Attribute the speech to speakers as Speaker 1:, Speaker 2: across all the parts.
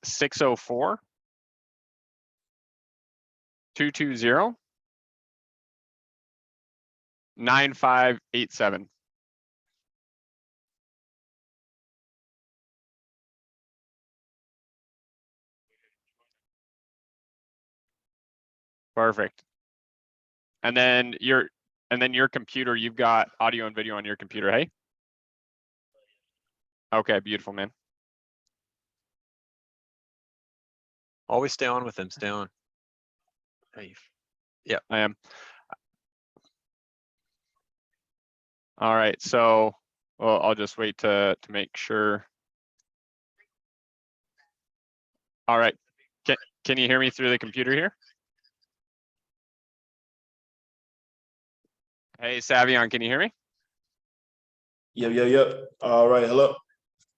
Speaker 1: 604 220 9587. Perfect. And then your computer, you've got audio and video on your computer, hey? Okay, beautiful, man.
Speaker 2: Always stay on with them, stay on. Hey. Yeah,
Speaker 1: I am. All right, so well, I'll just wait to make sure. All right, can you hear me through the computer here? Hey, Saveion, can you hear me?
Speaker 3: Yep. All right, hello.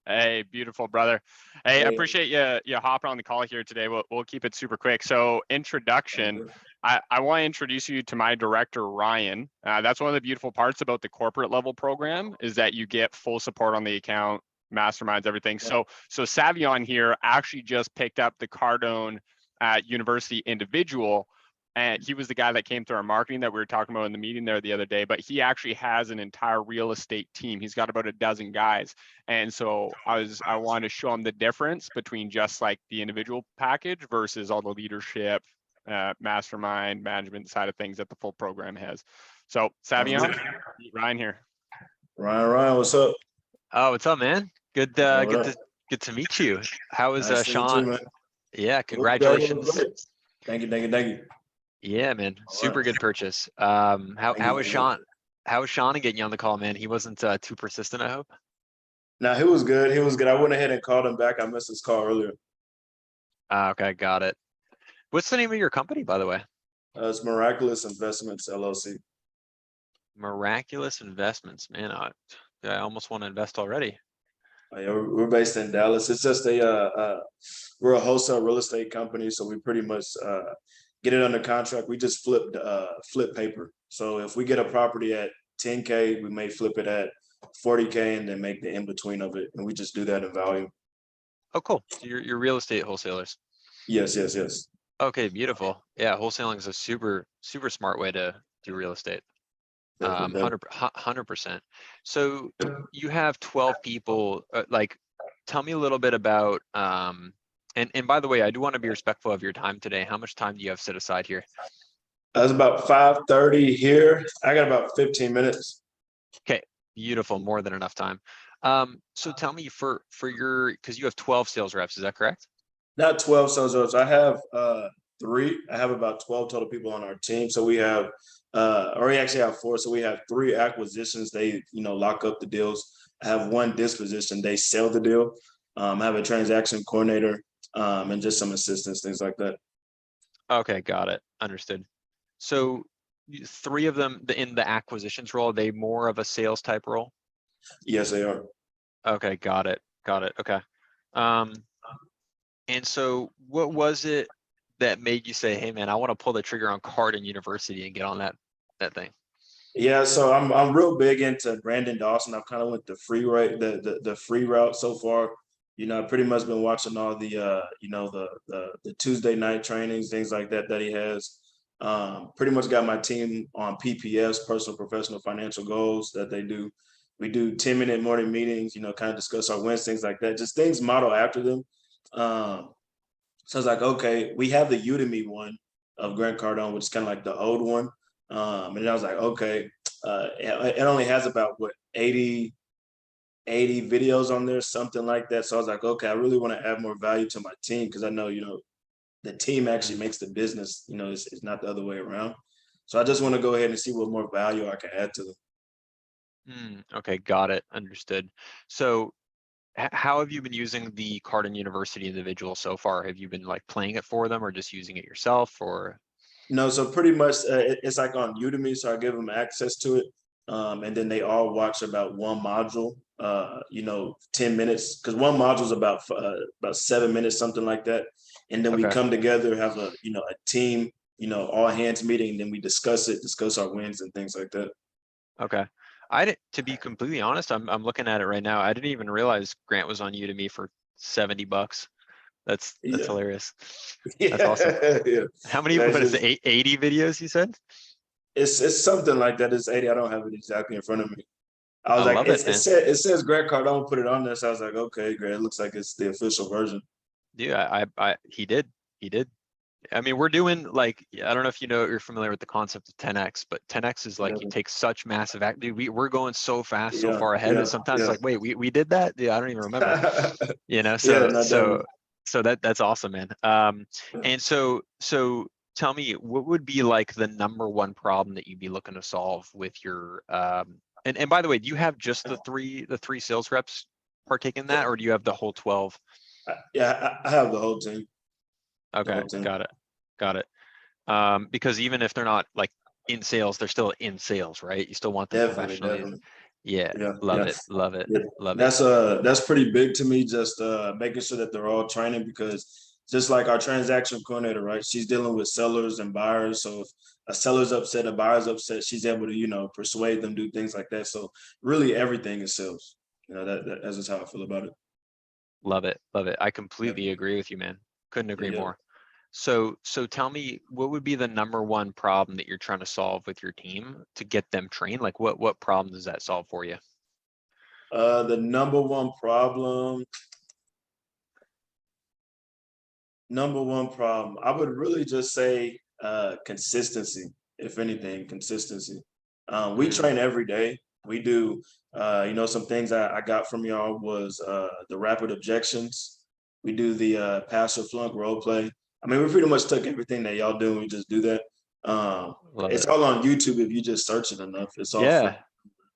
Speaker 1: Hey, beautiful, brother. Hey, I appreciate you hopping on the call here today. We'll keep it super quick. So introduction, I want to introduce you to my director, Ryan. That's one of the beautiful parts about the corporate level program is that you get full support on the account, masterminds, everything. Yeah. So Saveion here actually just picked up the Cardone University individual. And he was the guy that came through our marketing that we were talking about in the meeting there the other day, but he actually has an entire real estate team. He's got about a dozen guys. And so I wanted to show him the difference between just like the individual package versus all the leadership, mastermind management side of things that the full program has. So Saveion, Ryan here.
Speaker 3: Ryan, what's up?
Speaker 2: Oh, what's up, man? Good to meet you. How is
Speaker 3: nice
Speaker 2: Sean? Yeah, congratulations.
Speaker 3: Thank you.
Speaker 2: Yeah, man, super good purchase. How was Sean? How was Sean getting you on the call, man? He wasn't too persistent, I hope.
Speaker 3: No, he was good. I went ahead and called him back. I missed his call earlier.
Speaker 2: Okay, got it. What's the name of your company, by the way?
Speaker 3: It's Miraculous Investments LLC.
Speaker 2: Miraculous Investments, man. I almost want to invest already.
Speaker 3: Yeah, we're based in Dallas. It's just we're a wholesale real estate company, so we pretty much get it under contract. We just flip paper. So if we get a property at 10K, we may flip it at 40K and then make the in between of it, and we just do that in value.
Speaker 2: Oh, cool. So you're real estate wholesalers.
Speaker 3: Yes.
Speaker 2: Okay, beautiful. Yeah, wholesaling is a super smart way to do real estate. 100%. So you have 12 people. Like, tell me a little bit about. And by the way, I do want to be respectful of your time today. How much time do you have set aside here?
Speaker 3: It's about 5:30 here. I got about 15 minutes.
Speaker 2: Okay, beautiful. More than enough time. So tell me for your, because you have 12 sales reps, is that correct?
Speaker 3: Not 12 sales reps. I have 3. I have about 12 total people on our team. So we have, or we actually have 4. So we have 3 acquisitions. They, lock up the deals. I have 1 disposition. They sell the deal. I have a transaction coordinator and just some assistants, things like that.
Speaker 2: Okay, got it. Understood. So 3 of them in the acquisitions role, are they more of a sales type role?
Speaker 3: Yes, they are.
Speaker 2: Okay, got it. Okay. And so what was it that made you say, hey man, I want to pull the trigger on Cardone University and get on that thing?
Speaker 3: Yeah, so I'm real big into Brandon Dawson. I've kind of went the free route so far. I've pretty much been watching all the the Tuesday night trainings, things like that he has. Pretty much got my team on PPS, personal professional financial goals that they do. We do 10-minute morning meetings, kind of discuss our wins, things like that, just things model after them. So I was like, okay, we have the Udemy one of Grant Cardone, which is kind of like the old one. And then I was like, okay, it only has about 80 videos on there, something like that. So I was like, okay, I really want to add more value to my team because I know, the team actually makes the business, it's not the other way around. So I just want to go ahead and see what more value I can add to them.
Speaker 2: Okay, got it. Understood. So how have you been using the Cardone University individual so far? Have you been like playing it for them or just using it yourself or?
Speaker 3: No, so pretty much it's like on Udemy. So I give them access to it. And then they all watch about one module, 10 minutes, because one module is about 7 minutes, something like that. And then we come together, have a team, all hands meeting, and then we discuss our wins and things like that.
Speaker 2: Okay. To be completely honest, I'm looking at it right now. I didn't even realize Grant was on Udemy for $70. That's
Speaker 3: Yeah.
Speaker 2: hilarious.
Speaker 3: Yeah.
Speaker 2: That's awesome.
Speaker 3: Yeah.
Speaker 2: How many,
Speaker 3: That's
Speaker 2: what is
Speaker 3: just,
Speaker 2: it, 80 videos you said?
Speaker 3: it's something like that. It's 80. I don't have it exactly in front of me. I
Speaker 2: I
Speaker 3: was like,
Speaker 2: love it, man.
Speaker 3: it says Grant Cardone put it on there. So I was like, okay, great. It looks like it's the official version.
Speaker 2: Yeah, he did. He did. I mean, we're doing like, I don't know if you know, you're familiar with the concept of 10x, but 10x is like you
Speaker 3: Yeah.
Speaker 2: take such massive act, dude, we're going so fast, so
Speaker 3: Yeah.
Speaker 2: far ahead
Speaker 3: Yeah.
Speaker 2: that sometimes it's
Speaker 3: Yeah.
Speaker 2: like, wait, we did that? Yeah, I don't even remember. You know,
Speaker 3: Yeah.
Speaker 2: so
Speaker 3: No, definitely.
Speaker 2: that's awesome, man. And so tell me, what would be like the number one problem that you'd be looking to solve with your and by the way, do you have just the three sales reps partake in that, or do you have the whole 12?
Speaker 3: Yeah, I have the whole team. The
Speaker 2: Okay,
Speaker 3: whole team.
Speaker 2: got it. Got it. Because even if they're not like in sales, they're still in sales, right? You still want them
Speaker 3: Definitely,
Speaker 2: professionally.
Speaker 3: definitely.
Speaker 2: Yeah,
Speaker 3: Yeah,
Speaker 2: love
Speaker 3: yeah.
Speaker 2: it, love it,
Speaker 3: Yeah,
Speaker 2: love it.
Speaker 3: that's pretty big to me. Just making sure that they're all training because just like our transaction coordinator, right? She's dealing with sellers and buyers. So if a seller's upset, a buyer's upset, she's able to persuade them, do things like that. So really, everything is sales. That's just how I feel about it.
Speaker 2: Love it, love it. I
Speaker 3: Yeah,
Speaker 2: completely agree with you, man. Couldn't agree
Speaker 3: yeah.
Speaker 2: more. So tell me, what would be the number one problem that you're trying to solve with your team to get them trained? Like what problem does that solve for you?
Speaker 3: The number one problem, I would really just say consistency. If anything, consistency. We
Speaker 2: Mm,
Speaker 3: train every day. We do. Some things I got from y'all was the rapid objections. We do the pass or flunk role play. I mean, we pretty much took everything that y'all do and we just do that.
Speaker 2: love
Speaker 3: It's
Speaker 2: it.
Speaker 3: all on YouTube if you just search it enough. It's all free.
Speaker 2: Yeah,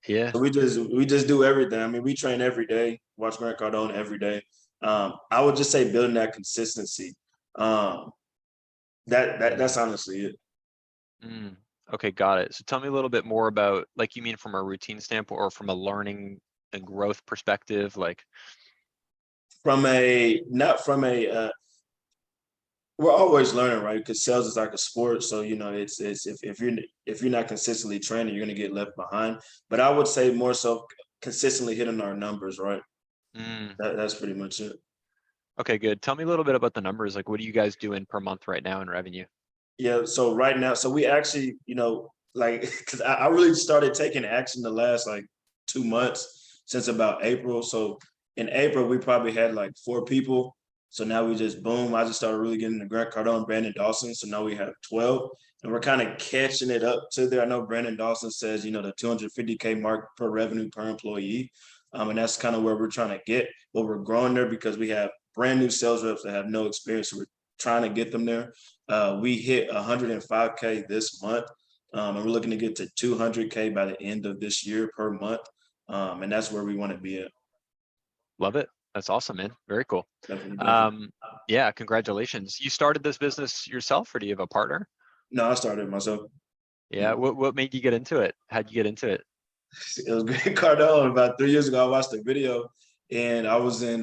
Speaker 2: yeah.
Speaker 3: So we just do everything. I mean, we train every day. Watch Grant Cardone every day. I would just say building that consistency. Um, that's honestly it.
Speaker 2: Mm, okay, got it. So tell me a little bit more about, like, you mean from a routine standpoint or from a learning and growth perspective? Like,
Speaker 3: From a not from a we're always learning, right? Because sales is like a sport, so it's if you're not consistently training, you're gonna get left behind. But I would say more so consistently hitting our numbers, right?
Speaker 2: mm,
Speaker 3: That's pretty much it.
Speaker 2: okay, good. Tell me a little bit about the numbers. Like, what are you guys doing per month right now in revenue?
Speaker 3: Yeah. So right now, so we actually, like, because I really started taking action the last like 2 months since about April. So in April, we probably had like 4 people. So now we just boom. I just started really getting the Grant Cardone, Brandon Dawson. So now we have 12, and we're kind of catching it up to there. I know Brandon Dawson says the 250K mark per revenue per employee, and that's kind of where we're trying to get. But we're growing there because we have brand new sales reps that have no experience. So we're trying to get them there. We hit 105K this month, and we're looking to get to 200K by the end of this year per month, and that's where we want to be at.
Speaker 2: Love it. That's awesome, man. Very cool.
Speaker 3: Definitely, definitely.
Speaker 2: Yeah, congratulations. You started this business yourself, or do you have a partner?
Speaker 3: No, I started myself.
Speaker 2: Yeah, what made you get into it? How'd you get into it?
Speaker 3: It was Grant Cardone about 3 years ago. I watched a video, and I was in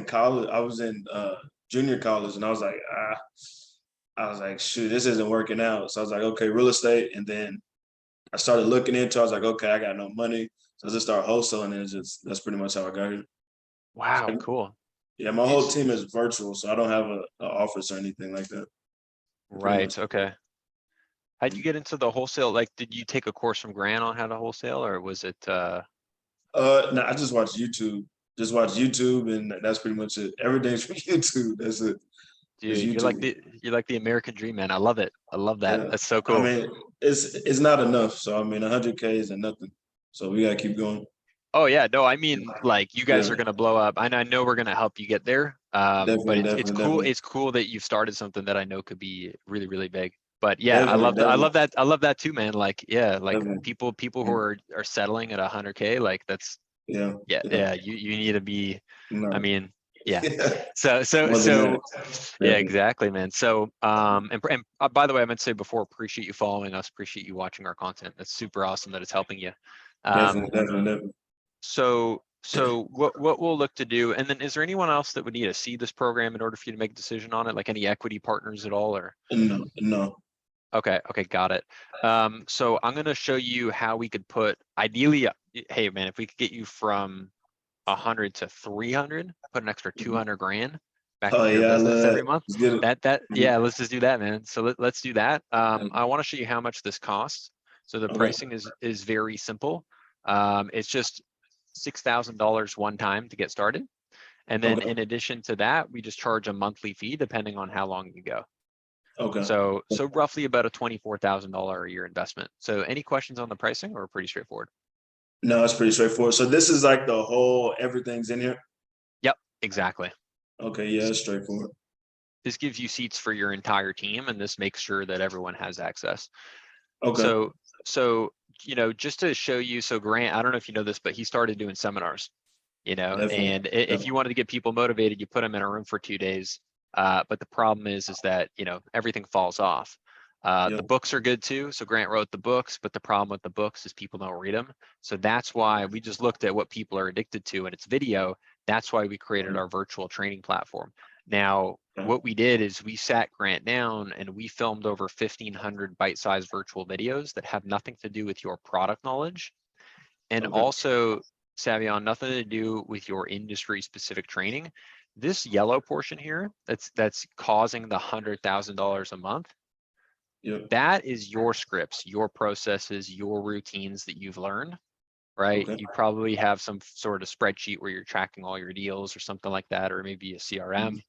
Speaker 3: college. I was in junior college, and I was like, shoot, this isn't working out. So I was like, okay, real estate, and then I started looking into. I was like, okay, I got no money, so I just started wholesaling, and that's pretty much how I got here.
Speaker 2: Wow, cool.
Speaker 3: Yeah, my
Speaker 2: You
Speaker 3: whole
Speaker 2: s-
Speaker 3: team is virtual, so I don't have a office or anything like that. Pretty much.
Speaker 2: Right, okay. How'd you get into the wholesale? Like, did you take a course from Grant on how to wholesale, or was it
Speaker 3: No, I just watch YouTube. Just watch YouTube, and that's pretty much it. Everything's from YouTube. That's it. It's
Speaker 2: dude,
Speaker 3: YouTube.
Speaker 2: you're like the American dream, man. I love it. I love that.
Speaker 3: Yeah.
Speaker 2: That's so
Speaker 3: I
Speaker 2: cool.
Speaker 3: mean, it's not enough. So I mean, 100K isn't nothing. So we gotta keep going.
Speaker 2: Oh yeah, no, I mean, like, you guys
Speaker 3: Yeah,
Speaker 2: are gonna blow up, and I know we're gonna help you get there. But
Speaker 3: definitely,
Speaker 2: it's
Speaker 3: definitely,
Speaker 2: cool.
Speaker 3: definitely,
Speaker 2: It's cool that you've started something that I know could be really, really big. But yeah,
Speaker 3: definitely,
Speaker 2: I
Speaker 3: definitely,
Speaker 2: love that. I love that too, man. Like, yeah, like
Speaker 3: definitely.
Speaker 2: people who
Speaker 3: Yeah,
Speaker 2: are settling at 100K, like that's
Speaker 3: yeah,
Speaker 2: yeah,
Speaker 3: yeah.
Speaker 2: yeah. You need to be. I
Speaker 3: No,
Speaker 2: mean, yeah.
Speaker 3: yeah,
Speaker 2: So
Speaker 3: more than that.
Speaker 2: yeah,
Speaker 3: Definitely,
Speaker 2: exactly, man. So and by the way, I meant to say before, appreciate you following us, appreciate you watching our content. That's super awesome that it's helping you.
Speaker 3: definitely,
Speaker 2: Um,
Speaker 3: definitely,
Speaker 2: so what we'll look to do, and then is there anyone else that would need to see this program in order for you to make a decision on it, like any equity partners at all, or?
Speaker 3: definitely. No, no.
Speaker 2: Okay, got it. So I'm gonna show you how we could put, ideally, hey man, if we could get you from 100 to 300, put an extra 200 grand. back
Speaker 3: Oh
Speaker 2: into your
Speaker 3: yeah, I love
Speaker 2: business every
Speaker 3: that.
Speaker 2: month.
Speaker 3: Let's get it.
Speaker 2: Yeah, let's just do that, man. So let's do that. I want to show you how much this costs. So the
Speaker 3: Okay.
Speaker 2: pricing is very simple. It's just $6,000 one time to get started. And then
Speaker 3: Okay.
Speaker 2: in addition to that, we just charge a monthly fee depending on how long you go.
Speaker 3: Okay.
Speaker 2: So roughly about a $24,000 a year investment. So any questions on the pricing, or pretty straightforward?
Speaker 3: No, it's pretty straightforward. So this is like the whole, everything's in here?
Speaker 2: Yep, exactly.
Speaker 3: Okay, yeah, it's straightforward.
Speaker 2: This gives you seats for your entire team, and this makes sure that everyone has access.
Speaker 3: Okay.
Speaker 2: So, you know, just to show you, so Grant, I don't know if you know this, but he started doing seminars, you know,
Speaker 3: Definitely.
Speaker 2: and if you wanted to get people motivated, you put them in a room for 2 days. But the problem is that, you know, everything falls off.
Speaker 3: Yeah.
Speaker 2: The books are good too. So Grant wrote the books, but the problem with the books is people don't read them. So that's why we just looked at what people are addicted to, and it's video. That's why we created our virtual training platform. Now, what we did is we sat Grant down and we filmed over 1,500 bite-sized virtual videos that have nothing to do with your product knowledge. And also, Saveion, nothing to do with your industry specific training. This yellow portion here, that's causing the $100,000 a month.
Speaker 3: Yep.
Speaker 2: That is your scripts, your processes, your routines that you've learned, right?
Speaker 3: Okay.
Speaker 2: You probably have some sort of spreadsheet where you're tracking all your deals or something like that, or maybe a CRM,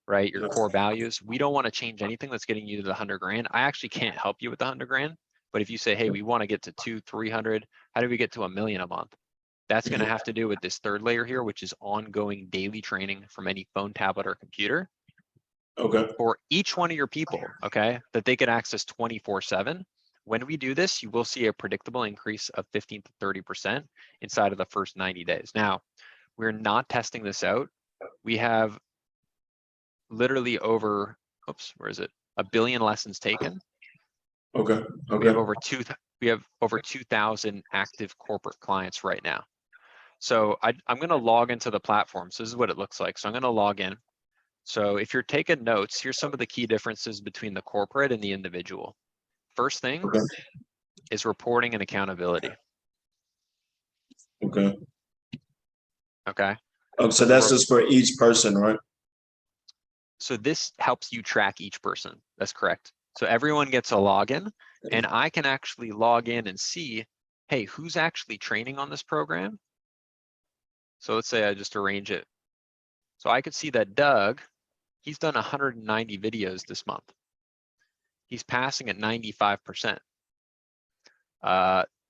Speaker 2: right? Your core values. We don't want to change anything that's getting you to the 100 grand. I actually can't help you with the 100 grand, but if you say, hey, we want to get to 200, 300, how do we get to $1 million a month? That's going to have to do with this third layer here, which is ongoing daily training from any phone, tablet, or computer.
Speaker 3: Okay.
Speaker 2: For each one of your people, okay, that they can access 24/7. When we do this, you will see a predictable increase of 15 to 30% inside of the first 90 days. Now, we're not testing this out. We have literally over, oops, where is it? 1 billion lessons taken.
Speaker 3: Okay.
Speaker 2: We have over 2,000 active corporate clients right now. So I'm going to log into the platform. So this is what it looks like. So I'm going to log in. So if you're taking notes, here's some of the key differences between the corporate and the individual. First thing is reporting and accountability.
Speaker 3: Okay.
Speaker 2: Okay.
Speaker 3: So that's just for each person, right?
Speaker 2: So this helps you track each person. That's correct. So everyone gets a login, and I can actually log in and see, hey, who's actually training on this program? So let's say I just arrange it. So I could see that Doug, he's done 190 videos this month. He's passing at 95%.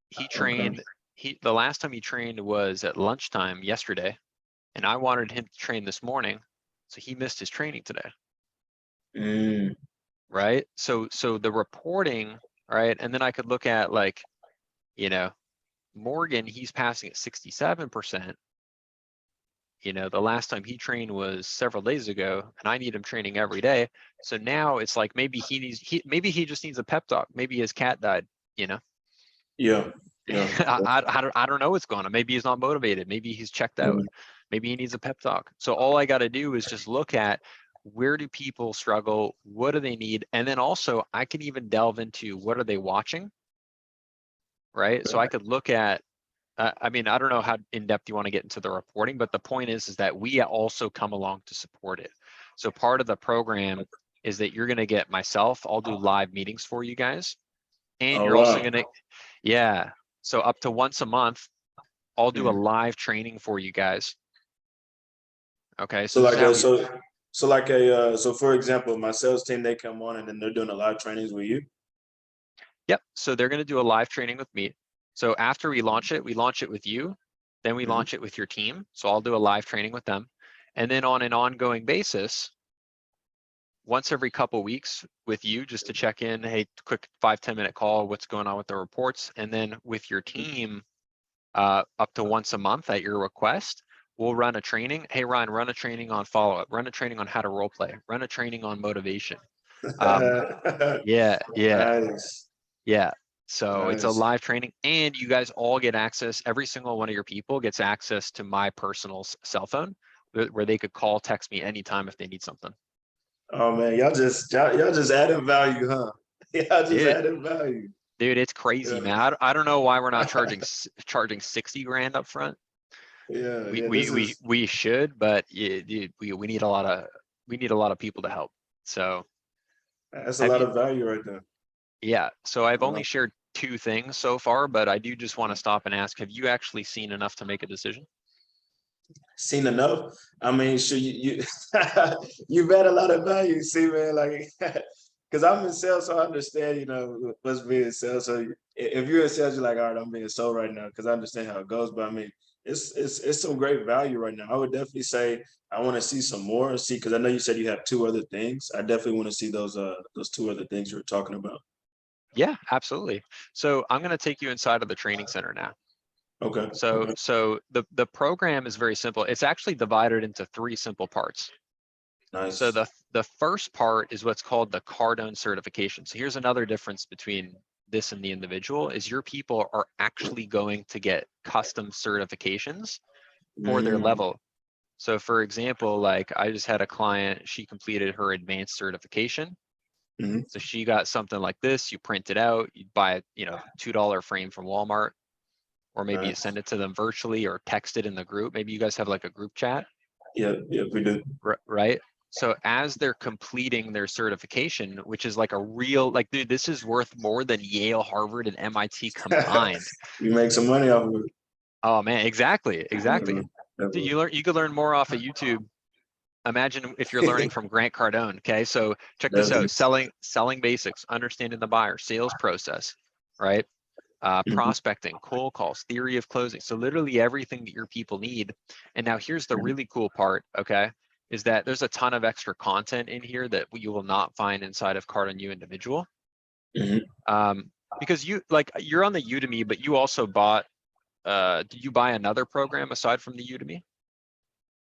Speaker 2: He trained, the last time he trained was at lunchtime yesterday, and I wanted him to train this morning, so he missed his training today. Right? So the reporting, right? And then I could look at, like, you know, Morgan, he's passing at 67%. You know, the last time he trained was several days ago, and I need him training every day. So now it's like maybe maybe he just needs a pep talk. Maybe his cat died, you know?
Speaker 3: Yeah.
Speaker 2: I don't know what's going on. Maybe he's not motivated. Maybe he's checked out. Maybe he needs a pep talk. So all I got to do is just look at, where do people struggle? What do they need? And then also I can even delve into, what are they watching? Right? So I could look at, I mean, I don't know how in depth you want to get into the reporting, but the point is that we also come along to support it. So part of the program is that you're going to get myself, I'll do live meetings for you guys. And you're also going to, yeah. So up to once a month, I'll do a live training for you guys. Okay.
Speaker 3: So for example, my sales team, they come on and then they're doing a live trainings with you.
Speaker 2: Yep. So they're going to do a live training with me. So after we launch it with you, then we launch it with your team. So I'll do a live training with them. And then on an ongoing basis, once every couple weeks with you, just to check in, hey, quick 5-10 minute call, what's going on with the reports. And then with your team, up to once a month at your request, we'll run a training. Hey, Ryan, run a training on follow-up, run a training on how to role play, run a training on motivation. Yeah. Yeah. So it's a live training, and you guys all get access. Every single one of your people gets access to my personal cell phone, where they could call, text me anytime if they need something.
Speaker 3: Oh man, y'all just adding value, huh? Y'all just adding value.
Speaker 2: Dude, it's crazy, man. I don't know why we're not charging 60 grand up front.
Speaker 3: Yeah,
Speaker 2: we should, but we need a lot of we need a lot of people to help. So
Speaker 3: That's a lot of value right there.
Speaker 2: yeah, so I've
Speaker 3: Wow.
Speaker 2: only shared 2 things so far, but I do just want to stop and ask, have you actually seen enough to make a decision?
Speaker 3: Seen enough? I mean, sure, you you've had a lot of value, see, man, like, because I'm in sales, so I understand, you know, what's being sales. So if you're in sales, you're like, all right, I'm being sold right now, because I understand how it goes. But I mean, it's some great value right now. I would definitely say I want to see some more. See, because I know you said you have 2 other things. I definitely want to see those 2 other things you were talking about.
Speaker 2: Yeah, absolutely. So I'm going to take you inside of the training center now.
Speaker 3: Okay.
Speaker 2: So
Speaker 3: Okay.
Speaker 2: so the program is very simple. It's actually divided into 3 simple parts.
Speaker 3: Nice.
Speaker 2: So the first part is what's called the Cardone certification. So here's another difference between this and the individual is your people are actually going to get custom certifications for their level. So for example, like I just had a client, she completed her advanced certification.
Speaker 3: Mhm.
Speaker 2: So she got something like this, you print it out, you buy, you know, $2 frame from Walmart, or maybe you
Speaker 3: Nice.
Speaker 2: send it to them virtually or text it in the group. Maybe you guys have like a group chat.
Speaker 3: Yeah, yeah, we do.
Speaker 2: Right? So as they're completing their certification, which is like a real, like, dude, this is worth more than Yale, Harvard, and MIT combined.
Speaker 3: You make some money off of it.
Speaker 2: Oh man, exactly. Dude,
Speaker 3: Definitely.
Speaker 2: you could learn more off of YouTube. Imagine if you're learning from Grant Cardone. Okay, so check this out: selling basics, understanding the buyer, sales process, right? Prospecting, cold calls, theory of closing. So literally everything that your people need. And now here's the really cool part, okay, is that there's a ton of extra content in here that you will not find inside of Cardone U Individual. Because you're on the Udemy, but you also bought, did you buy another program aside from the Udemy?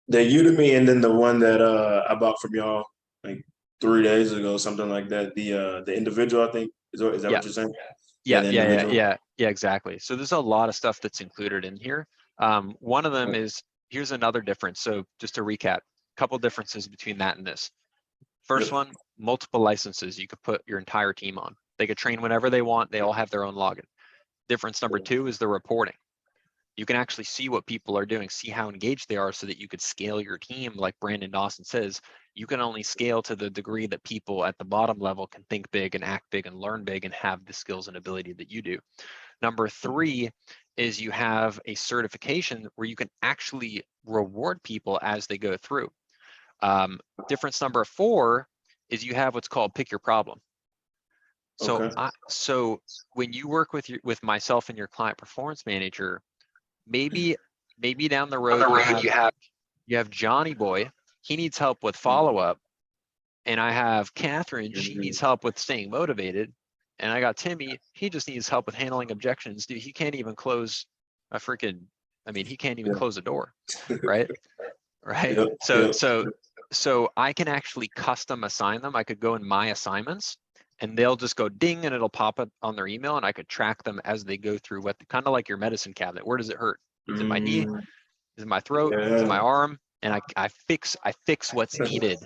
Speaker 3: The Udemy, and then the one that I bought from y'all like 3 days ago, something like that. The individual, I think, is that
Speaker 2: Yeah.
Speaker 3: what you're saying?
Speaker 2: Yeah,
Speaker 3: the individual.
Speaker 2: yeah, exactly. So there's a lot of stuff that's included in here. One of them is, here's another difference. So just to recap, a couple differences between that and this. First one, multiple licenses you could put your entire team on. They could train whenever they want. They all have their own login. Difference number 2 is the reporting. You can actually see what people are doing, see how engaged they are so that you could scale your team. Like Brandon Dawson says, you can only scale to the degree that people at the bottom level can think big and act big and learn big and have the skills and ability that you do. Number 3 is you have a certification where you can actually reward people as they go through. Difference number 4 is you have what's called pick your problem. So so when you work with myself and your client performance manager, maybe down the road you have Johnny Boy, he needs help with follow-up, and I have Catherine, she needs help with staying motivated, and I got Timmy, he just needs help with handling objections. Dude, he can't even close a freaking, I mean, he can't even close a door, right? Right. So I can actually custom assign them. I could go in my assignments and they'll just go ding and it'll pop up on their email, and I could track them as they go through what, kind of like your medicine cabinet. Where does it hurt? Is it my knee? Is it my throat? Is it my arm? And I fix what's needed,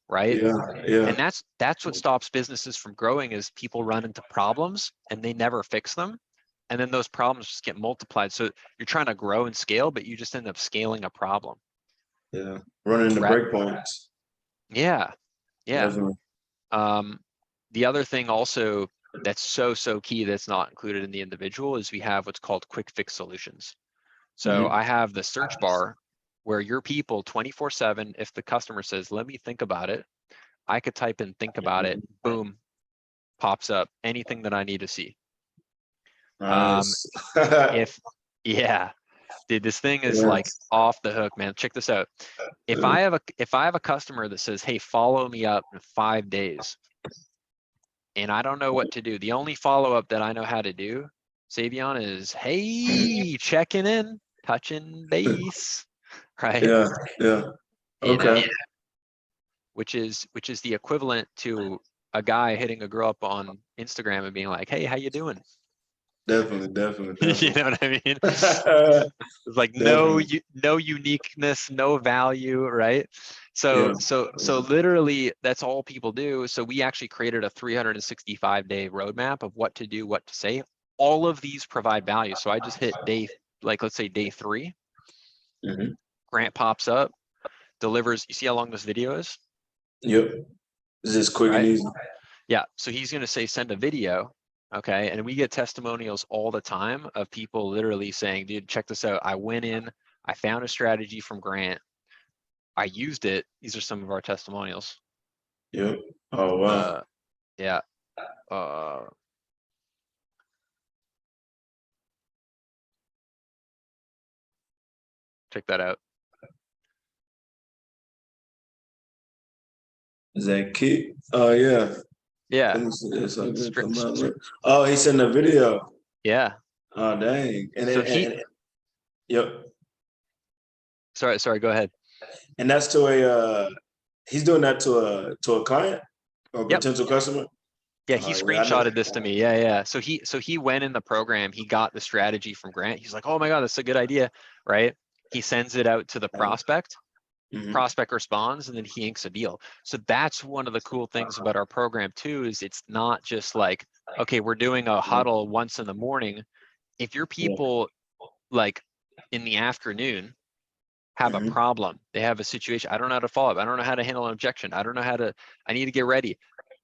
Speaker 2: right? And that's what stops businesses from growing, is people run into problems and they never fix them. And then those problems just get multiplied. So you're trying to grow and scale, but you just end up scaling a problem.
Speaker 3: Yeah, running into breakpoints.
Speaker 2: Yeah.
Speaker 3: Definitely.
Speaker 2: The other thing also that's so key that's not included in the individual is we have what's called quick fix solutions. So I have the search bar where your people 24/7, if the customer says, let me think about it, I could type in think about it, boom, pops up anything that I need to see.
Speaker 3: Nice.
Speaker 2: Dude, this thing is like off the hook, man. Check this out. If I have a customer that says, hey, follow me up in 5 days, and I don't know what to do, the only follow-up that I know how to do, Saveion, is, hey, checking in, touching base, right?
Speaker 3: Yeah. Okay.
Speaker 2: Which is the equivalent to a guy hitting a girl up on Instagram and being like, hey, how you doing?
Speaker 3: Definitely.
Speaker 2: You know what I mean? It's like no uniqueness, no value, right? So literally that's all people do. So we actually created a 365-day roadmap of what to do, what to say. All of these provide value. So I just hit let's say day 3. Grant pops up, delivers. You see how long this video is?
Speaker 3: Yep. It's just quick and
Speaker 2: right?
Speaker 3: easy.
Speaker 2: Yeah, so he's gonna say, send a video, okay? And we get testimonials all the time of people literally saying, dude, check this out. I went in, I found a strategy from Grant. I used it. These are some of our testimonials.
Speaker 3: Yep. Oh wow.
Speaker 2: Yeah. Uh, check that out.
Speaker 3: Is that kick? Oh yeah.
Speaker 2: Yeah.
Speaker 3: Let me see this. I'm gonna
Speaker 2: Straight,
Speaker 3: come out. Oh, he sent a video.
Speaker 2: yeah.
Speaker 3: Oh dang. And
Speaker 2: So
Speaker 3: yep.
Speaker 2: sorry, go ahead.
Speaker 3: And that's to a he's doing that to a client or a
Speaker 2: Yep.
Speaker 3: potential customer.
Speaker 2: Yeah, he
Speaker 3: Yeah, I know.
Speaker 2: screenshotted this to me. Yeah. So he went in the program, he got the strategy from Grant. He's like, oh my God, that's a good idea, right? He sends it out to the prospect.
Speaker 3: Mhm.
Speaker 2: Prospect responds, and then he inks a deal. So that's one of the cool things about our program too, is it's not just like, okay, we're doing a huddle once in the morning. If your people like in the afternoon have a
Speaker 3: Mhm.
Speaker 2: problem, they have a situation, I don't know how to follow up, I don't know how to handle an objection, I don't know how to, I need to get ready.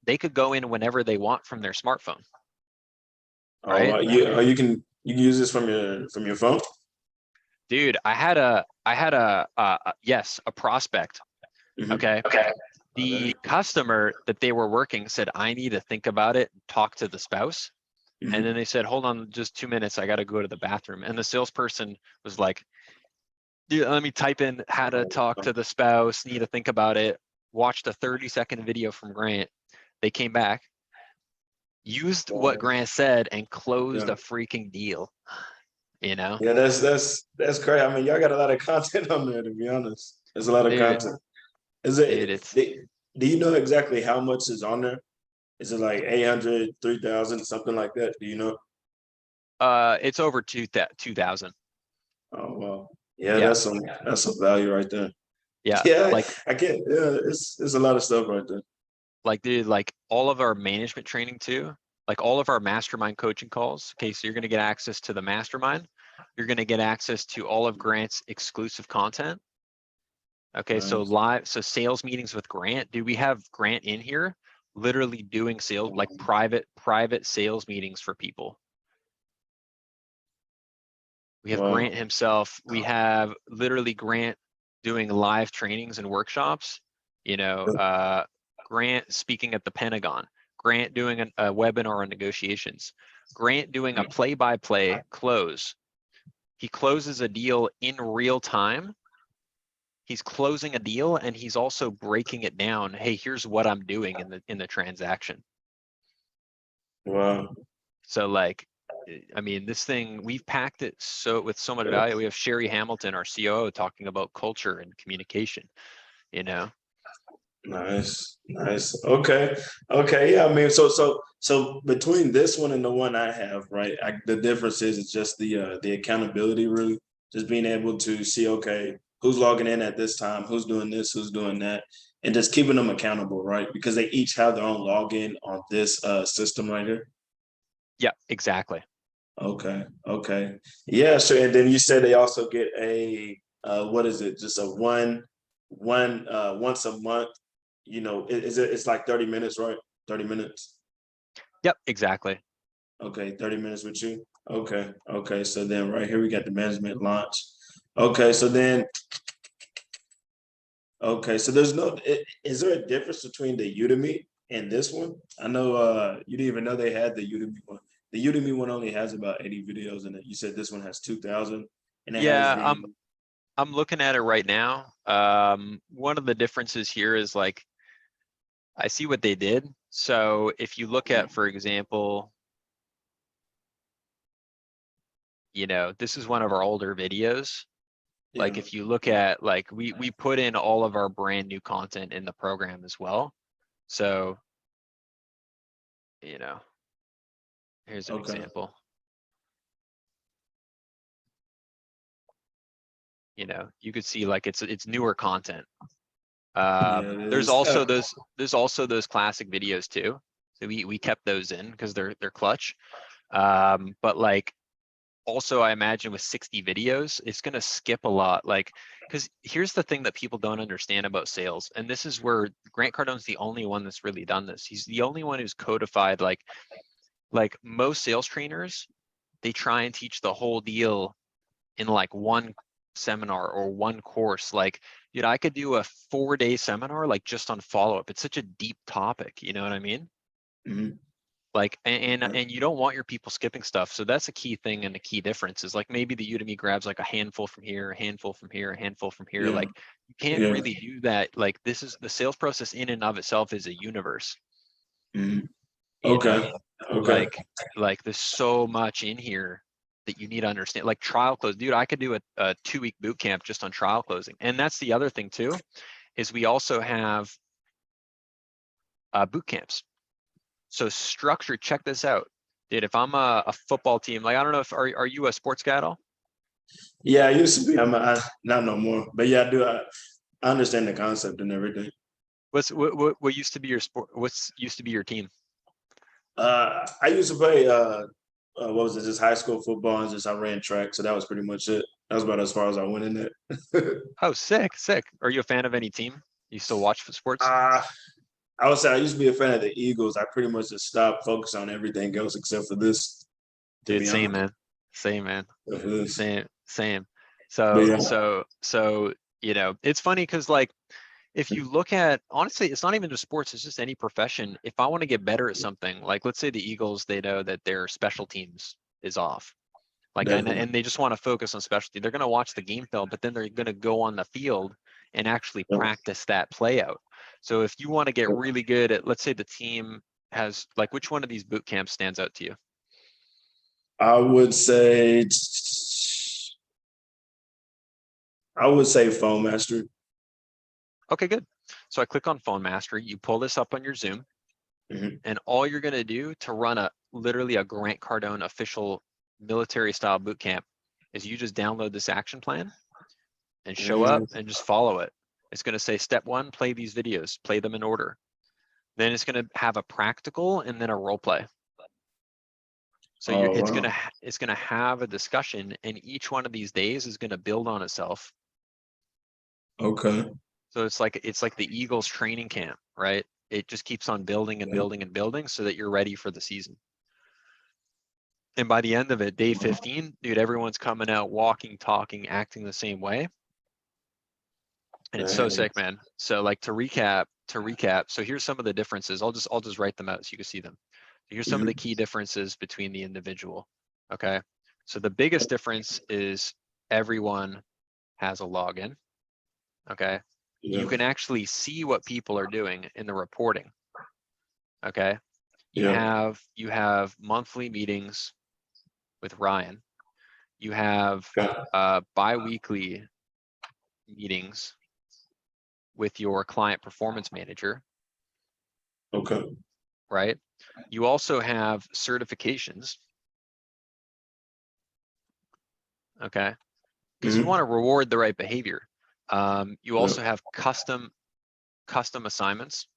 Speaker 2: They could go in whenever they want from their smartphone.
Speaker 3: Oh,
Speaker 2: Right?
Speaker 3: you can use this from your phone.
Speaker 2: Dude, I had yes, a prospect.
Speaker 3: Mhm.
Speaker 2: Okay.
Speaker 3: Okay.
Speaker 2: The customer that they were working said, I need to think about it, talk to the spouse. And then
Speaker 3: Mhm.
Speaker 2: they said, hold on just 2 minutes, I got to go to the bathroom. And the salesperson was like, dude, let me type in how to talk to the spouse, need to think about it. Watched a 30-second video from Grant. They came back, used what Grant said, and closed
Speaker 3: Yeah.
Speaker 2: a freaking deal. You know,
Speaker 3: Yeah, that's crazy. I mean, y'all got a lot of content on there, to be honest. There's a lot of
Speaker 2: dude,
Speaker 3: content. Is it,
Speaker 2: it's
Speaker 3: do you know exactly how much is on there? Is it like 800, 3,000, something like that? Do you know?
Speaker 2: it's over 2,000.
Speaker 3: Oh wow. Yeah,
Speaker 2: Yeah,
Speaker 3: that's some value right there.
Speaker 2: yeah.
Speaker 3: Yeah,
Speaker 2: Like
Speaker 3: I can't. Yeah, it's a lot of stuff right there.
Speaker 2: dude, like all of our management training too, like all of our mastermind coaching calls. Okay, so you're gonna get access to the mastermind. You're gonna get access to all of Grant's exclusive content. Okay, so
Speaker 3: Nice.
Speaker 2: so sales meetings with Grant. Do we have Grant in here literally doing sales, like private sales meetings for people? We have
Speaker 3: Wow.
Speaker 2: Grant himself. We have literally Grant doing live trainings and workshops. You know, Grant speaking at the Pentagon. Grant doing a webinar on negotiations. Grant doing a play-by-play close. He closes a deal in real time. He's closing a deal and he's also breaking it down. Hey, here's what I'm doing in the transaction.
Speaker 3: Wow.
Speaker 2: So like, I mean, this thing, we've packed it so with so much value. We have Sherry Hamilton, our COO, talking about culture and communication, you know?
Speaker 3: Nice, nice. Okay, okay. Yeah, I mean, so between this one and the one I have, right? The difference is it's just the accountability, really, just being able to see, okay, who's logging in at this time, who's doing this, who's doing that, and just keeping them accountable, right? Because they each have their own login on this system right here.
Speaker 2: Yeah, exactly.
Speaker 3: Okay, okay. Yeah, sure. And then you said they also get a what is it? Just a one once a month. You know, it's like 30 minutes, right? 30 minutes.
Speaker 2: Yep, exactly.
Speaker 3: Okay, 30 minutes with you. Okay, okay. So then right here we got the management launch. Okay, so then okay, so there's no is there a difference between the Udemy and this one? I know you didn't even know they had the Udemy one. The Udemy one only has about 80 videos in it. You said this one has 2,000 and it has
Speaker 2: Yeah,
Speaker 3: the
Speaker 2: I'm looking at it right now. One of the differences here is like, I see what they did. So if you look at, for example, you know, this is one of our older videos. Like
Speaker 3: yeah.
Speaker 2: if you look at, like, we put in all of our brand new content in the program as well. So, you know, here's an
Speaker 3: Okay.
Speaker 2: example. You know, you could see like it's newer content.
Speaker 3: Yeah, it
Speaker 2: There's
Speaker 3: is.
Speaker 2: also those classic videos too. So we kept those in because they're clutch. But like also, I imagine with 60 videos, it's going to skip a lot. Like, because here's the thing that people don't understand about sales. And this is where Grant Cardone's the only one that's really done this. He's the only one who's codified, like most sales trainers, they try and teach the whole deal in like one seminar or one course. Like, you know, I could do a 4-day seminar, like just on follow-up. It's such a deep topic, you know what I mean?
Speaker 3: Mhm.
Speaker 2: Like, and you don't want your people skipping stuff. So that's a key thing, and a key difference is like maybe the Udemy grabs like a handful from here, a handful from here, a handful from here.
Speaker 3: Yeah.
Speaker 2: Like, you can't
Speaker 3: Yeah.
Speaker 2: really do that. Like, this is the sales process in and of itself is a universe.
Speaker 3: Mhm.
Speaker 2: You
Speaker 3: Okay.
Speaker 2: know,
Speaker 3: Okay.
Speaker 2: like there's so much in here that you need to understand. Like trial close, dude, I could do a 2-week boot camp just on trial closing. And that's the other thing too, is we also have boot camps. So structure, check this out. Dude, if I'm a football team, like, I don't know if, are you a sports guy at all?
Speaker 3: Yeah, I used to be. Not no more. But yeah, I do. I understand the concept and everything.
Speaker 2: What used to be your sport? What's used to be your team?
Speaker 3: I used to play. What was it? Just high school football, and just I ran track. So that was pretty much it. That was about as far as I went in it.
Speaker 2: Oh, sick. Are you a fan of any team? You still watch for sports?
Speaker 3: I would say I used to be a fan of the Eagles. I pretty much just stopped focusing on everything else except for this.
Speaker 2: Dude, same, man. Same, man. Same.
Speaker 3: But yeah.
Speaker 2: So, you know, it's funny because like, if you look at, honestly, it's not even just sports, it's just any profession. If I want to get better at something, like let's say the Eagles, they know that their special teams is off. Like, and they just want to focus on specialty. They're going to watch the game film, but then they're going to go on the field and actually practice that play out. So if you want to get really good at, let's say the team has, like, which one of these boot camps stands out to you?
Speaker 3: I would say Phone Master.
Speaker 2: Okay, good. So I click on Phone Mastery. You pull this up on your Zoom, and all you're going to do to run literally a Grant Cardone official military style boot camp is you just download this action plan and show up and just follow it. It's going to say step 1, play these videos, play them in order. Then it's going to have a practical and then a role play. So it's going to have a discussion, and each one of these days is going to build on itself.
Speaker 3: Okay.
Speaker 2: So it's like the Eagles training camp, right? It just keeps on building and building and building so that you're ready for the season. And by the end of it, day 15, dude, everyone's coming out, walking, talking, acting the same way. And it's so sick, man. So like to recap, so here's some of the differences. I'll just write them out so you can see them. Here's some of the key differences between the individual. Okay. So the biggest difference is everyone has a login. Okay. You can actually see what people are doing in the reporting. Okay. You have monthly meetings with Ryan. You have bi-weekly meetings with your client performance manager.
Speaker 3: Okay.
Speaker 2: Right. You also have certifications. Okay. Because you want to reward the right behavior. You also have custom assignments.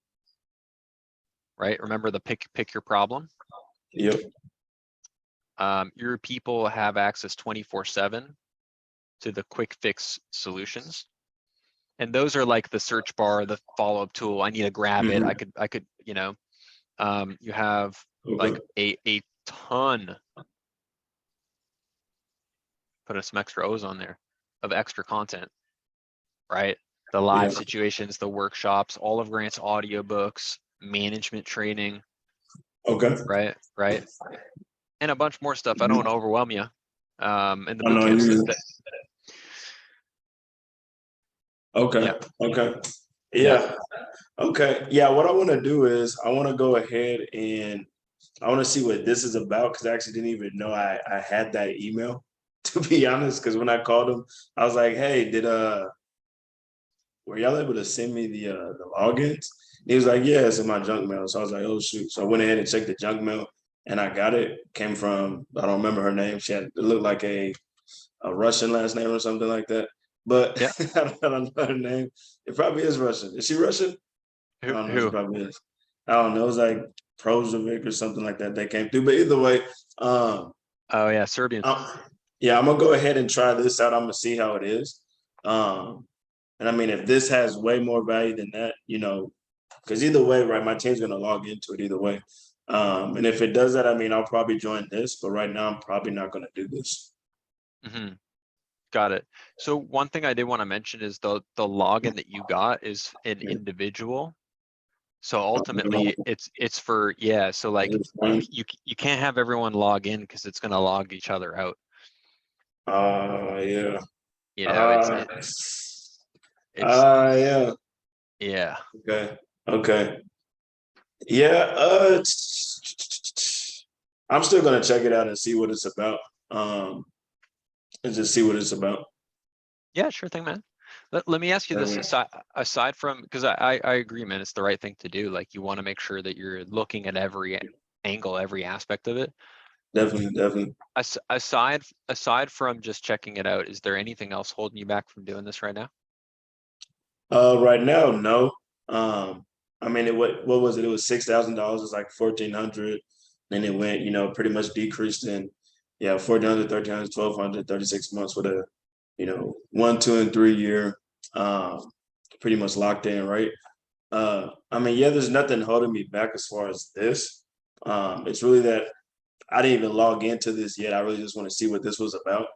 Speaker 2: Right. Remember the pick your problem.
Speaker 3: Yep.
Speaker 2: Your people have access 24/7 to the quick fix solutions. And those are like the search bar, the follow-up tool. I need to grab it. I could, you know, you have like a ton, put some extra O's on there, of extra content, right? The live situations, the workshops, all of Grant's audiobooks, management training.
Speaker 3: Okay.
Speaker 2: Right. And a bunch more stuff. I don't want to overwhelm you. And the boot camps.
Speaker 3: Okay. Yeah. Okay. Yeah. What I want to do is I want to go ahead and I want to see what this is about, because I actually didn't even know I had that email, to be honest. Because when I called him, I was like, "Hey, were y'all able to send me the logins?" He was like, "Yeah, it's in my junk mail." So I was like, "Oh shoot!" So I went ahead and checked the junk mail, and I got it. Came from, I don't remember her name. It looked like a Russian last name or something like that. But I don't know her name. It probably is Russian. Is she Russian? I don't know. She probably is. I don't know. It was like Prozovic or something like that. They came through. But either way,
Speaker 2: oh yeah, Serbian.
Speaker 3: Yeah, I'm gonna go ahead and try this out. I'm gonna see how it is. And I mean, if this has way more value than that, you know, because either way, right, my team's gonna log into it either way. And if it does that, I mean, I'll probably join this, but right now I'm probably not gonna do this.
Speaker 2: Mhm. Got it. So one thing I did want to mention is the login that you got is an individual. So ultimately it's for, yeah, so like you can't have everyone log in because it's gonna log each other out.
Speaker 3: Yeah.
Speaker 2: You know,
Speaker 3: Yeah.
Speaker 2: yeah.
Speaker 3: Okay. Okay. Yeah. I'm still gonna check it out and see what it's about. And just see what it's about.
Speaker 2: Yeah, sure thing, man. Let me ask you this, aside from, because I agree, man, it's the right thing to do. Like, you want to make sure that you're looking at every angle, every aspect of it.
Speaker 3: Definitely.
Speaker 2: Aside from just checking it out, is there anything else holding you back from doing this right now?
Speaker 3: Right now, no. I mean, what was it? It was $6,000. It's like 1,400. Then it went, you know, pretty much decreased in, 1,400, 1,300, 1,200, 36 months with a, 1, 2, and 3 year, pretty much locked in, right? I mean, yeah, there's nothing holding me back as far as this. It's really that I didn't even log into this yet. I really just want to see what this was about,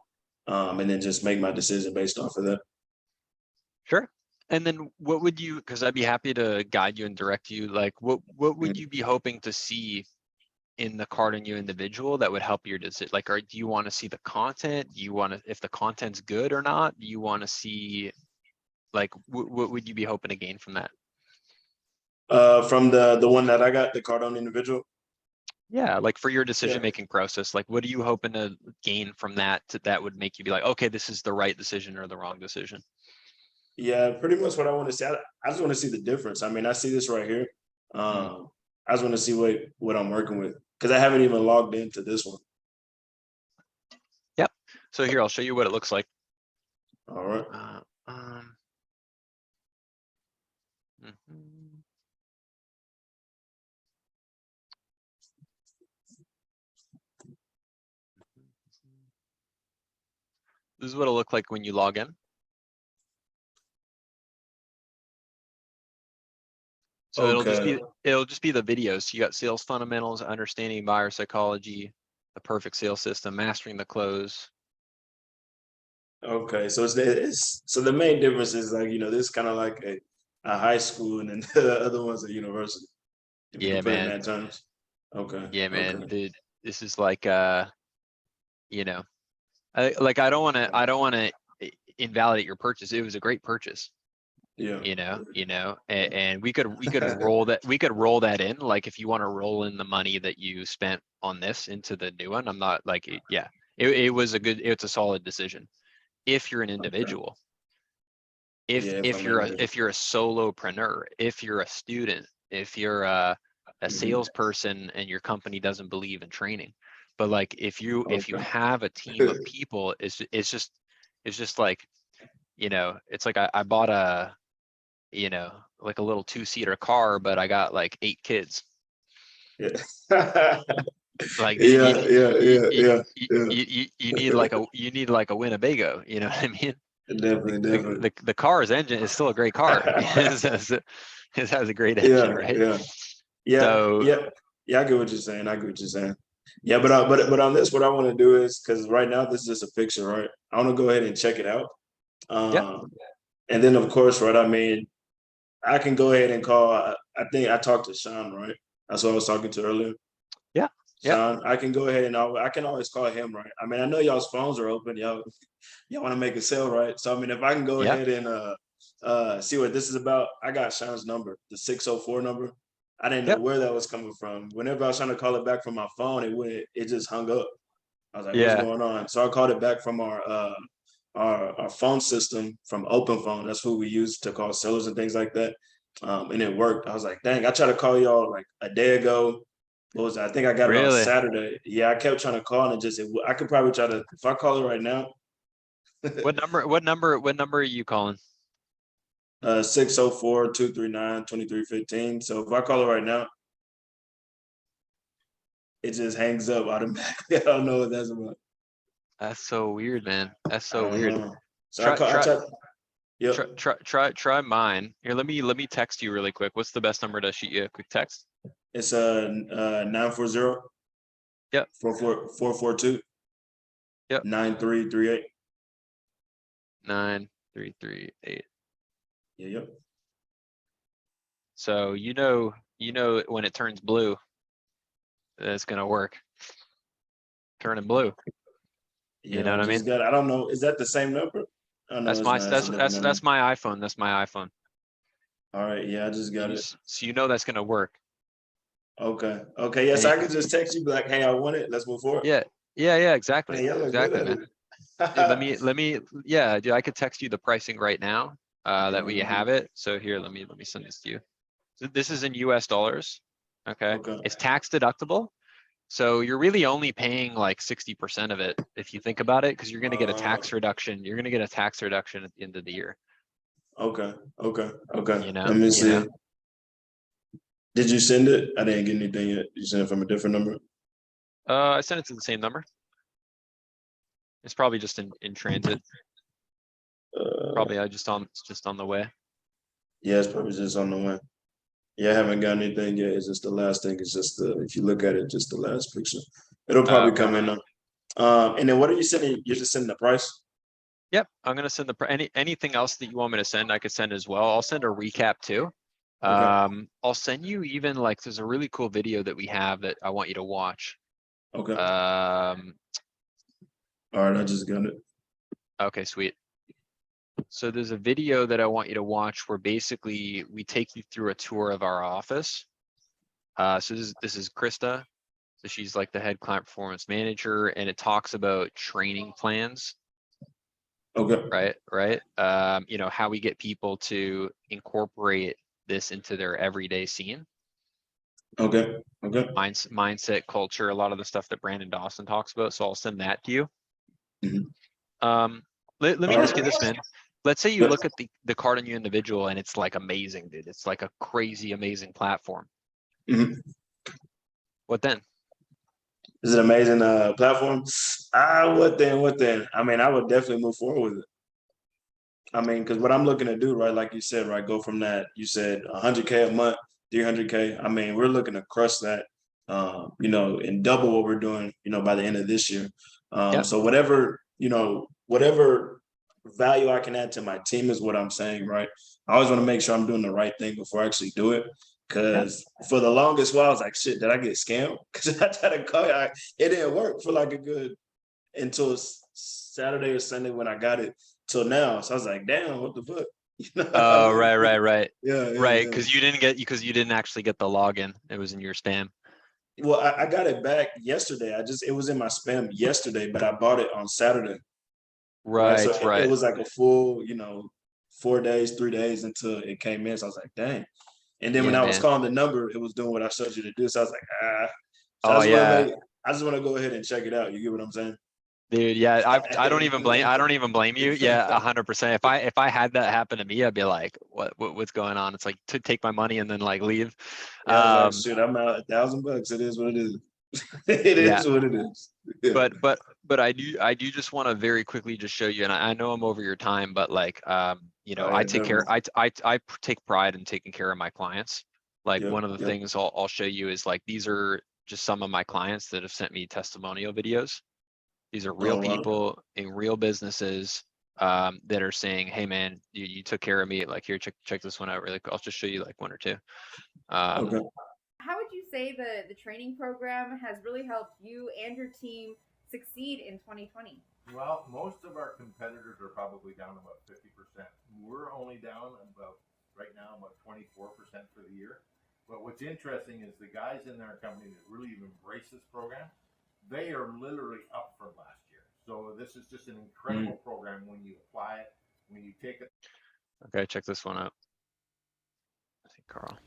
Speaker 3: and then just make my decision based off of that.
Speaker 2: Sure. And then what would you, because I'd be happy to guide you and direct you, like what would you be hoping to see in the Cardano individual that would help your decision? Like, do you want to see the content? Do you want to, if the content's good or not? Do you want to see, like, what would you be hoping to gain from that?
Speaker 3: From the one that I got, the Cardano individual.
Speaker 2: Yeah, like for your decision-making process, like what are you hoping to gain from that that would make you be like, okay, this is the right decision or the wrong decision?
Speaker 3: Yeah, pretty much what I want to see. I just want to see the difference. I mean, I see this right here. I just want to see what I'm working with because I haven't even logged into this one.
Speaker 2: Yep. So here, I'll show you what it looks like.
Speaker 3: All right.
Speaker 2: This is what it'll look like when you log in. So it'll just be the videos. You got sales fundamentals, understanding buyer psychology, the perfect sales system, mastering the close.
Speaker 3: Okay, so so the main difference is like, this is kind of like a high school, and then the other one's a university. If you can put it in that terms. Okay.
Speaker 2: Yeah, man.
Speaker 3: Okay.
Speaker 2: Dude, this is like you know, I don't want to invalidate your purchase. It was a great purchase.
Speaker 3: Yeah.
Speaker 2: And we could roll that in. Like, if you want to roll in the money that you spent on this into the new one, I'm not like, it's a solid decision. If you're an individual, if you're a solopreneur, if you're a student, if you're a salesperson and your company doesn't believe in training, but like if you have a team of people, it's just like, it's like I bought a, like a little 2-seater car, but I got like 8 kids.
Speaker 3: Yeah.
Speaker 2: Like
Speaker 3: You
Speaker 2: need like a Winnebago, you know what I mean?
Speaker 3: Definitely.
Speaker 2: The car's engine is still a great car. It has a great engine, right? So
Speaker 3: I get what you're saying. Yeah, but on this, what I want to do is, because right now this is just a picture, right? I want to go ahead and check it out. And then of course, right, I mean, I can go ahead and call. I think I talked to Sean, right? That's what I was talking to earlier. Sean, I can go ahead and I can always call him, right? I mean, I know y'all's phones are open. Y'all want to make a sale, right? So I mean, if I can go ahead and see what this is about, I got Sean's number, the 604 number. I didn't know where that was coming from. Whenever I was trying to call it back from my phone, it just hung up. I was like, what's going on? So I called it back from our phone system from Open Phone. That's who we use to call sellers and things like that. And it worked. I was like, dang, I tried to call y'all like a day ago. What was that? I think I got it on Saturday. Yeah, I kept trying to call and I could probably try to, if I call it right now.
Speaker 2: What number are you calling?
Speaker 3: 604-239-2315. So if I call it right now, it just hangs up automatically. I don't know what that's about.
Speaker 2: That's so weird, man. That's so weird.
Speaker 3: So
Speaker 2: Try,
Speaker 3: I
Speaker 2: try,
Speaker 3: tried. Yep.
Speaker 2: try mine. Here, let me text you really quick. What's the best number to shoot you a quick text?
Speaker 3: It's 940.
Speaker 2: Yep.
Speaker 3: 442.
Speaker 2: Yep.
Speaker 3: 9338.
Speaker 2: 9338.
Speaker 3: Yeah, yep.
Speaker 2: So you know when it turns blue, it's gonna work. Turning blue.
Speaker 3: Yeah,
Speaker 2: You know what I mean?
Speaker 3: I don't know. Is that the same number? Oh, no,
Speaker 2: That's
Speaker 3: it's
Speaker 2: my
Speaker 3: not. It's a different number.
Speaker 2: that's my iPhone. That's my iPhone.
Speaker 3: All right. Yeah, I just got it.
Speaker 2: So you know that's gonna work.
Speaker 3: Okay. Okay. Yes, I could just text you, be like, hey, I want it. Let's move forward.
Speaker 2: Yeah, exactly.
Speaker 3: Hey, y'all look
Speaker 2: Exactly,
Speaker 3: good
Speaker 2: man.
Speaker 3: at
Speaker 2: Dude, let me, yeah, dude, I could text you the pricing right now. That way you have it. So here, let me send this to you. So this is in US dollars. Okay.
Speaker 3: Okay.
Speaker 2: It's tax deductible. So you're really only paying like 60% of it if you think about it, because you're gonna get a tax reduction. You're gonna get a tax reduction at the end of the year.
Speaker 3: Okay. Okay. Okay.
Speaker 2: You know,
Speaker 3: Let me
Speaker 2: you
Speaker 3: see.
Speaker 2: know.
Speaker 3: Did you send it? I didn't get anything yet. You sent it from a different number?
Speaker 2: I sent it to the same number. It's probably just in transit. Probably it's just on the way.
Speaker 3: Yeah, it's probably just on the way. Yeah, I haven't got anything yet. It's just the last thing. It's just if you look at it, just the last picture. It'll probably
Speaker 2: Okay.
Speaker 3: come in. And then what are you sending? You're just sending the price?
Speaker 2: Yep, I'm gonna send anything else that you want me to send, I could send as well. I'll send a recap too.
Speaker 3: Okay.
Speaker 2: I'll send you even like there's a really cool video that we have that I want you to watch.
Speaker 3: Okay.
Speaker 2: Um,
Speaker 3: All right, I just got it.
Speaker 2: okay, sweet. So there's a video that I want you to watch where basically we take you through a tour of our office. So this is Krista. So she's like the head client performance manager, and it talks about training plans.
Speaker 3: Okay.
Speaker 2: Right. You know, how we get people to incorporate this into their everyday scene.
Speaker 3: Okay. Okay.
Speaker 2: Mindset, culture, a lot of the stuff that Brandon Dawson talks about. So I'll send that to you.
Speaker 3: Mhm.
Speaker 2: Let me
Speaker 3: All
Speaker 2: ask you
Speaker 3: right.
Speaker 2: this, man. Let's say you
Speaker 3: Yep.
Speaker 2: look at the Card on You individual and it's like amazing, dude. It's like a crazy, amazing platform.
Speaker 3: Mhm.
Speaker 2: What then?
Speaker 3: Is it amazing platform? What then? What then? I mean, I would definitely move forward with it. I mean, because what I'm looking to do, right, like you said, right, go from that, you said 100K a month, 300K. I mean, we're looking to crush that, you know, and double what we're doing, you know, by the end of this year.
Speaker 2: Yep.
Speaker 3: So whatever, you know, whatever value I can add to my team is what I'm saying, right? I always want to make sure I'm doing the right thing before I actually do it. Because for the longest while, I was like, shit, did I get scammed? Because I tried to call you. It didn't work for like a good until Saturday or Sunday when I got it till now. So I was like, damn, what the fuck? You know what I
Speaker 2: Oh,
Speaker 3: mean?
Speaker 2: right.
Speaker 3: Yeah.
Speaker 2: Right, because you didn't actually get the login. It was in your spam.
Speaker 3: Well, I got it back yesterday. It was in my spam yesterday, but I bought it on Saturday. Right. So it was like a full, you know, 4 days, 3 days until it came in. So I was like, dang. And then when
Speaker 2: Yeah,
Speaker 3: I was
Speaker 2: man.
Speaker 3: calling the number, it was doing what I showed you to do. So I was like, So
Speaker 2: Oh, yeah.
Speaker 3: I just want to go ahead and check it out. You get what I'm saying?
Speaker 2: Dude, yeah, I don't even blame you. Yeah, 100%. If I had that happen to me, I'd be like, what's going on? It's like to take my money and then like leave.
Speaker 3: Yeah, I was like, shit, I'm out $1,000. It is what it is. It
Speaker 2: Yeah.
Speaker 3: is what it is. Yeah.
Speaker 2: But I do just want to very quickly just show you, and I know I'm over your time, but like you know, I take care, I take pride in taking care of my clients. Like one of the things I'll show you is like these are just some of my clients that have sent me testimonial videos. These are real people in real businesses that are saying, hey man, you took care of me. Like here, check this one out really quick. I'll just show you like one or two.
Speaker 3: Okay.
Speaker 4: How would you say the training program has really helped you and your team succeed in 2020?
Speaker 5: Well, most of our competitors are probably down about 50%. We're only down right now about 24% for the year. But what's interesting is the guys in our company that really embrace this program, they are literally up from last year. So this is just an incredible program when you apply it, when you take it.
Speaker 2: Okay, check this one out. I think Carl.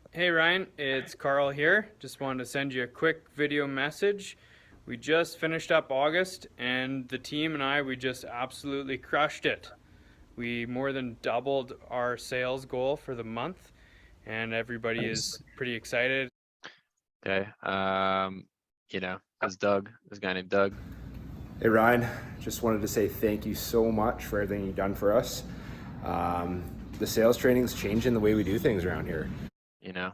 Speaker 6: Hey Ryan, it's Carl here. Just wanted to send you a quick video message. We just finished up August and the team and we just absolutely crushed it. We more than doubled our sales goal for the month and everybody is pretty excited.
Speaker 2: Okay, you know, this guy named Doug.
Speaker 7: Hey Ryan, just wanted to say thank you so much for everything you've done for us. The sales training's changing the way we do things around here.
Speaker 2: You know,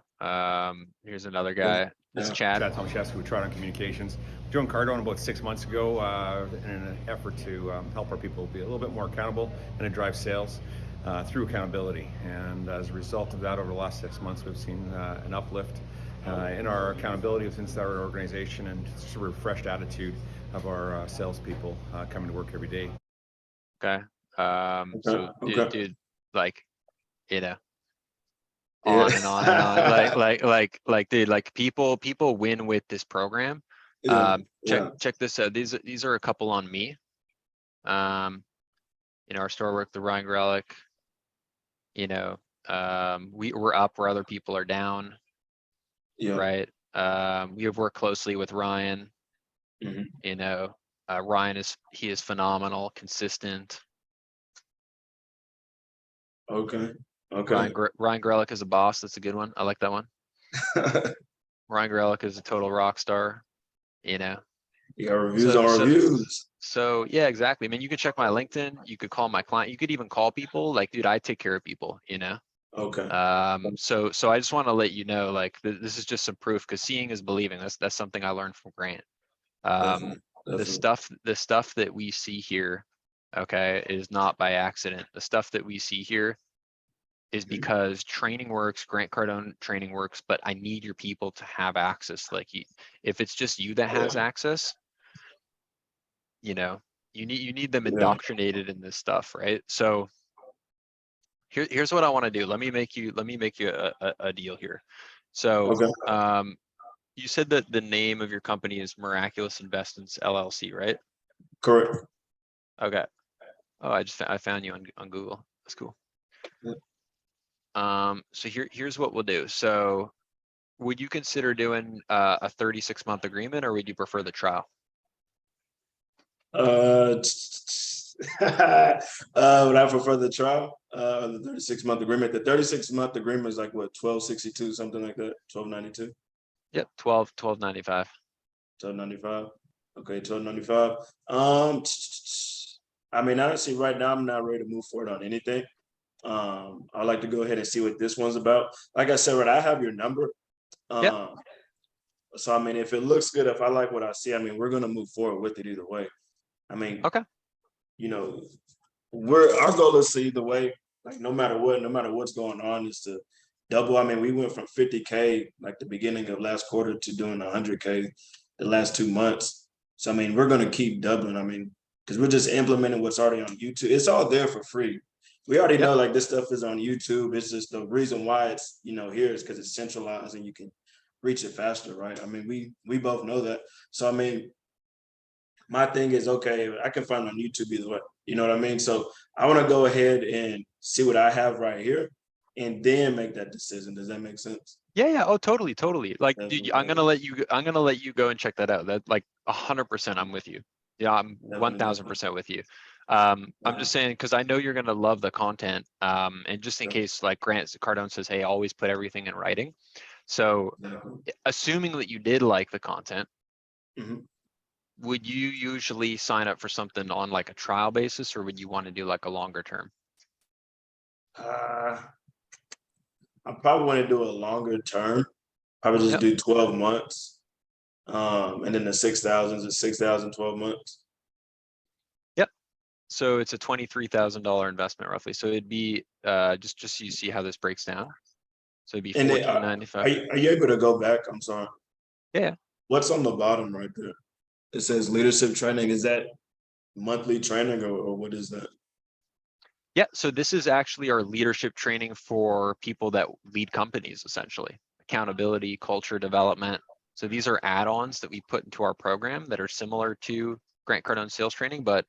Speaker 2: here's another guy. This is Chad.
Speaker 8: Chad Tomaszewski with Trident Communications. Joined Cardone about 6 months ago in an effort to help our people be a little bit more accountable and to drive sales through accountability. And as a result of that, over the last 6 months, we've seen an uplift in our accountability within our organization, and just a refreshed attitude of our salespeople coming to work every day.
Speaker 2: Okay. So dude, like, you know,
Speaker 3: Yeah.
Speaker 2: on and on and on. Like, dude, like people win with this program. Check this out. These are a couple on me. You know, our store work, the Ryan Grelick. You know, we're up where other people are down.
Speaker 3: Yeah.
Speaker 2: Right. We have worked closely with Ryan.
Speaker 3: Mhm.
Speaker 2: You know, Ryan is phenomenal, consistent.
Speaker 3: Okay. Okay.
Speaker 2: Ryan Grelick is a boss. That's a good one. I like that one. Ryan Grelick is a total rock star. You know.
Speaker 3: You got reviews on reviews.
Speaker 2: So yeah, exactly. I mean, you can check my LinkedIn. You could call my client. You could even call people. Like, dude, I take care of people. You know.
Speaker 3: Okay.
Speaker 2: So I just want to let you know, like, this is just some proof, because seeing is believing. That's something I learned from Grant.
Speaker 3: Definitely.
Speaker 2: The stuff that we see here, okay, is not by accident. The stuff that we see here is because training works, Grant Cardone training works, but I need your people to have access. Like, if it's just you that has access, you know, you need them indoctrinated in this stuff, right? So here's what I want to do. Let me make you a deal here. So you said that the name of your company is Miraculous Investments LLC, right?
Speaker 3: Correct.
Speaker 2: Okay. Oh, I found you on Google. That's cool. So here's what we'll do. So would you consider doing a 36-month agreement, or would you prefer the trial?
Speaker 3: Would I prefer the trial? The 36-month agreement. The 36-month agreement is like what, 1262, something like that, 1292.
Speaker 2: Yep, 1295.
Speaker 3: 1295. Okay, 1295. I mean, honestly, right now I'm not ready to move forward on anything. I'd like to go ahead and see what this one's about. Like I said, right, I have your number. So I mean, if it looks good, if I like what I see, I mean, we're gonna move forward with it either way. I mean,
Speaker 2: okay,
Speaker 3: you know, our goal is to either way, like no matter what's going on, is to double. I mean, we went from 50K like the beginning of last quarter to doing 100K the last 2 months. So I mean, we're gonna keep doubling. I mean, because we're just implementing what's already on YouTube. It's all there for free. We already know like this stuff is on YouTube. It's just the reason why it's, you know, here is because it's centralized and you can reach it faster, right? I mean, we both know that. So I mean, my thing is, okay, I can find it on YouTube either way. You know what I mean? So I want to go ahead and see what I have right here and then make that decision. Does that make sense?
Speaker 2: Yeah. Oh, totally. Like, dude, I'm gonna let you go and check that out. That, like, 100%, I'm with you. Yeah, I'm 1000% with you. I'm just saying, because I know you're gonna love the content. And just in case, like, Grant Cardone says, hey, always put everything in writing. So assuming that you did like the content, would you usually sign up for something on like a trial basis, or would you want to do like a longer term?
Speaker 3: I probably want to do a longer term. Probably just do 12 months. And then the 6,000 is 6,000, 12 months.
Speaker 2: Yep. So it's a $23,000 investment roughly. So it'd be just so you see how this breaks down. So it'd be $1,495.
Speaker 3: Are you able to go back? I'm sorry.
Speaker 2: Yeah.
Speaker 3: What's on the bottom right there? It says leadership training. Is that monthly training or what is that?
Speaker 2: Yeah, so this is actually our leadership training for people that lead companies, essentially. Accountability, culture development. So these are add-ons that we put into our program that are similar to Grant Cardone sales training, but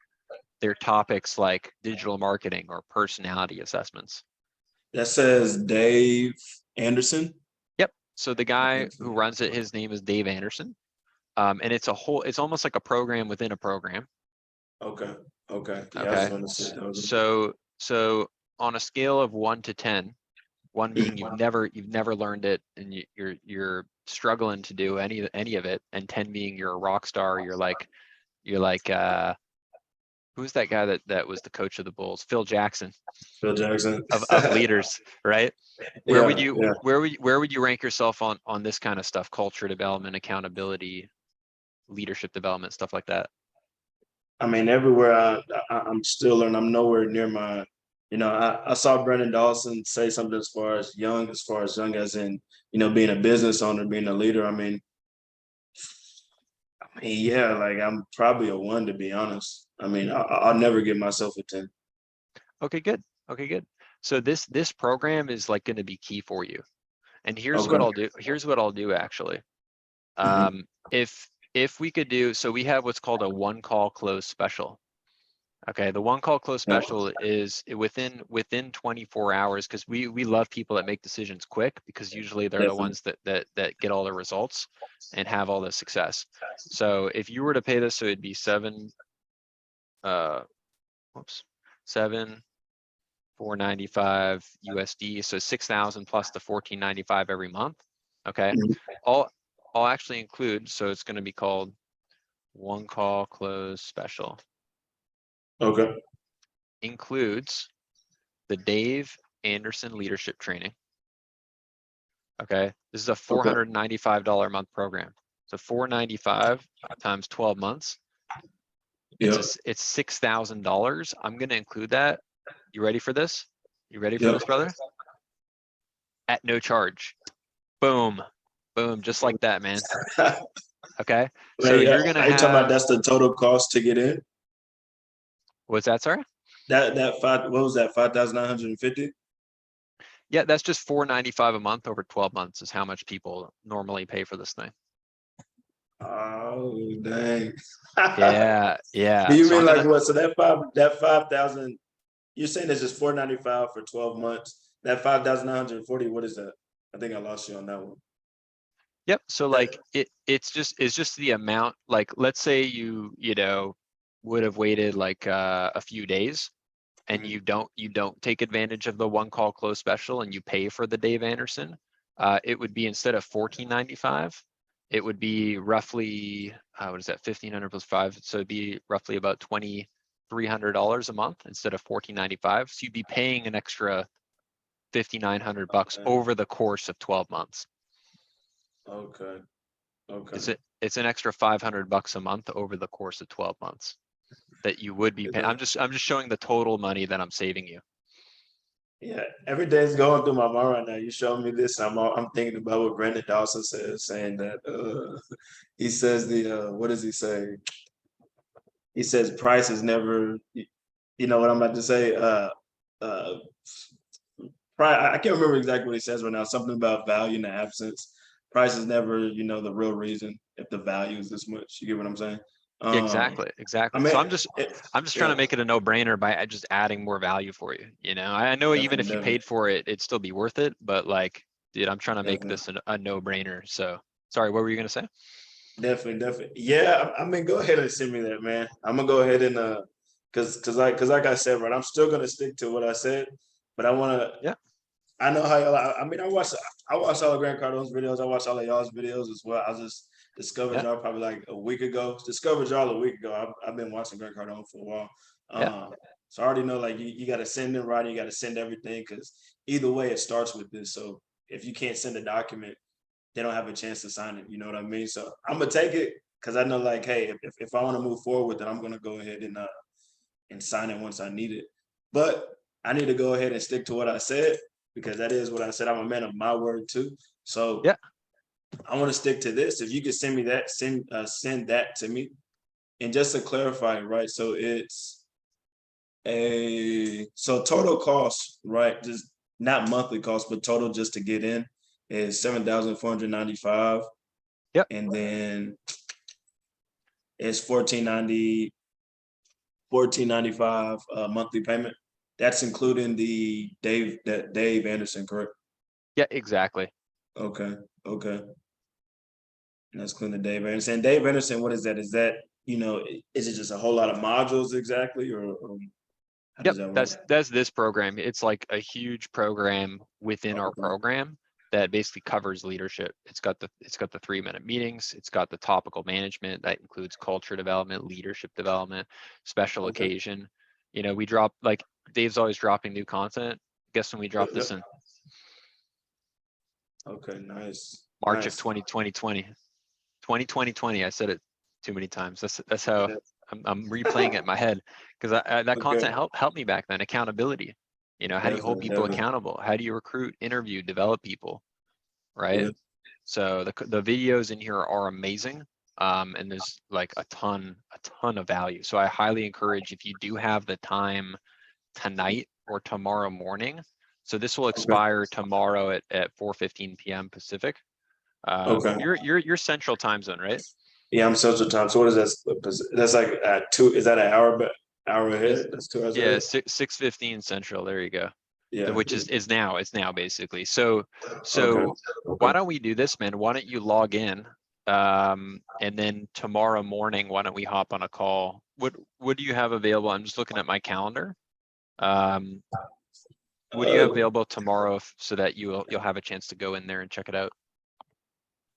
Speaker 2: they're topics like digital marketing or personality assessments.
Speaker 3: That says Dave Anderson.
Speaker 2: Yep. So the guy who runs it, his name is Dave Anderson. And it's almost like a program within a program.
Speaker 3: Okay. Yeah,
Speaker 2: okay. So on a scale of 1 to 10, 1 being you've never learned it and you're struggling to do any of it, and 10 being you're a rock star, you're like You're like, who's that guy that was the coach of the Bulls? Phil Jackson
Speaker 3: Phil Jackson.
Speaker 2: of leaders, right? Where would you
Speaker 3: Yeah.
Speaker 2: where would you rank yourself on this kind of stuff? Culture development, accountability, leadership development, stuff like that.
Speaker 3: I mean, everywhere I'm still learning. I'm nowhere near my, I saw Brendan Dawson say something as far as young as in, being a business owner, being a leader. I mean, yeah, like I'm probably a 1, to be honest. I mean, I'll never give myself a 10.
Speaker 2: Okay, good. Okay, good. So this program is like going to be key for you. And here's
Speaker 3: Okay.
Speaker 2: what I'll do. Here's what I'll do actually. If we could do, so we have what's called a 1 call close special. Okay, the 1 call close special is within 24 hours, because we love people that make decisions quick, because usually they're the ones that get all the results and have all the success. So if you were to pay this, so it'd be 7,495 USD, so 6,000 plus the 1495 every month. Okay, I'll actually include, so it's going to be called 1 call close special.
Speaker 3: Okay.
Speaker 2: Includes the Dave Anderson leadership training. Okay, this is a $495 a month program. So 495 times 12 months. It's $6,000. I'm going to include that. You ready for this? You ready for this, brother? At no charge. Boom, boom, just like that, man. Okay, so you're gonna
Speaker 3: are you talking about
Speaker 2: have.
Speaker 3: that's the total cost to get in?
Speaker 2: What's that, sorry?
Speaker 3: That five. What was that? 5,950.
Speaker 2: Yeah, that's just $495 a month over 12 months is how much people normally pay for this thing.
Speaker 3: Oh dang.
Speaker 2: Yeah.
Speaker 3: Do you
Speaker 2: So
Speaker 3: mean like what? So that 5,000. You're saying it's just 495 for 12 months. That 5,940. What is that? I think I lost you on that one.
Speaker 2: Yep. So like it's just the amount. Like let's say you would have waited like a few days, and you don't take advantage of the 1 call close special, and you pay for the Dave Anderson. It would be, instead of $1,495, it would be roughly what is that, 1,500 plus 5, so it'd be roughly about $2,300 a month instead of $1,495. So you'd be paying an extra $5,900 over the course of 12 months.
Speaker 3: Okay. Okay.
Speaker 2: It's an extra $500 a month over the course of 12 months that you would be paying. I'm just showing the total money that I'm saving you.
Speaker 3: Yeah, every day is going through my mind right now. You showing me this, I'm thinking about what Brendan Dawson says, saying that he says what does he say? He says price is never, you know what I'm about to say? I can't remember exactly what he says right now. Something about value in the absence. Price is never, the real reason if the value is this much. You get what I'm saying?
Speaker 2: Exactly.
Speaker 3: I mean,
Speaker 2: So I'm just trying to make it a no-brainer by just adding more value for you. I know even if you paid for it, it'd still be worth it. But like, dude, I'm trying to make this a no-brainer. So sorry, what were you gonna say?
Speaker 3: Definitely. Yeah, I mean, go ahead and send me that, man. I'm gonna go ahead and cause like I said, right, I'm still gonna stick to what I said, but I wanna.
Speaker 2: Yeah.
Speaker 3: I know how y'all. I mean, I watched all of Grant Cardone's videos. I watched all of y'all's videos as well. I just discovered y'all probably like a week ago. Discovered y'all a week ago. I've been watching Grant Cardone for a while. So I already know, like, you got to send it right. You got to send everything, because either way it starts with this. So if you can't send a document, they don't have a chance to sign it. You know what I mean? So I'm gonna take it, because I know, like, hey, if I want to move forward with it, I'm gonna go ahead and sign it once I need it. But I need to go ahead and stick to what I said, because that is what I said. I'm a man of my word too. So I want to stick to this. If you could send me that, send that to me. And just to clarify, right? So it's total cost, right? Just not monthly cost, but total just to get in is 7,495.
Speaker 2: Yep.
Speaker 3: And then it's 1495 monthly payment. That's including the Dave Anderson, correct?
Speaker 2: Yeah, exactly.
Speaker 3: Okay. And that's including the Dave Anderson. Dave Anderson, what is that? Is that, is it just a whole lot of modules exactly, or how does that work?
Speaker 2: That's this program. It's like a huge program within our program. that basically covers leadership. It's got the 3-minute meetings. It's got the topical management that includes culture development, leadership development, special
Speaker 3: Okay.
Speaker 2: occasion. You know, we drop, like Dave's always dropping new content. Guess when we drop
Speaker 3: Yep,
Speaker 2: this
Speaker 3: yep.
Speaker 2: in
Speaker 3: Okay, nice.
Speaker 2: March
Speaker 3: Nice.
Speaker 2: of 2020. I said it too many times. That's how
Speaker 3: Yeah.
Speaker 2: I'm replaying it in my head, because that
Speaker 3: Okay.
Speaker 2: content helped me back then. Accountability. You know, how do you hold
Speaker 3: Definitely,
Speaker 2: people
Speaker 3: definitely.
Speaker 2: accountable? How do you recruit, interview, develop people? Right.
Speaker 3: Yeah.
Speaker 2: So the videos in here are amazing. And there's like a ton of value. So I highly encourage, if you do have the time tonight or tomorrow morning. So this will expire tomorrow at 4:15 p.m. Pacific.
Speaker 3: Okay.
Speaker 2: You're Central Time Zone, right?
Speaker 3: Yeah, I'm Central Time. So what is that? That's like at 2. Is that an hour? But hour
Speaker 2: It's,
Speaker 3: ahead. That's 2 hours
Speaker 2: yeah,
Speaker 3: ahead.
Speaker 2: 6:15 Central. There you go.
Speaker 3: Yeah.
Speaker 2: Which is now. It's now basically. So
Speaker 3: Okay.
Speaker 2: why don't we do this, man? Why don't you log in? And then tomorrow morning, why don't we hop on a call? What do you have available? I'm just looking at my calendar. What do you have available tomorrow so that you'll have a chance to go in there and check it out?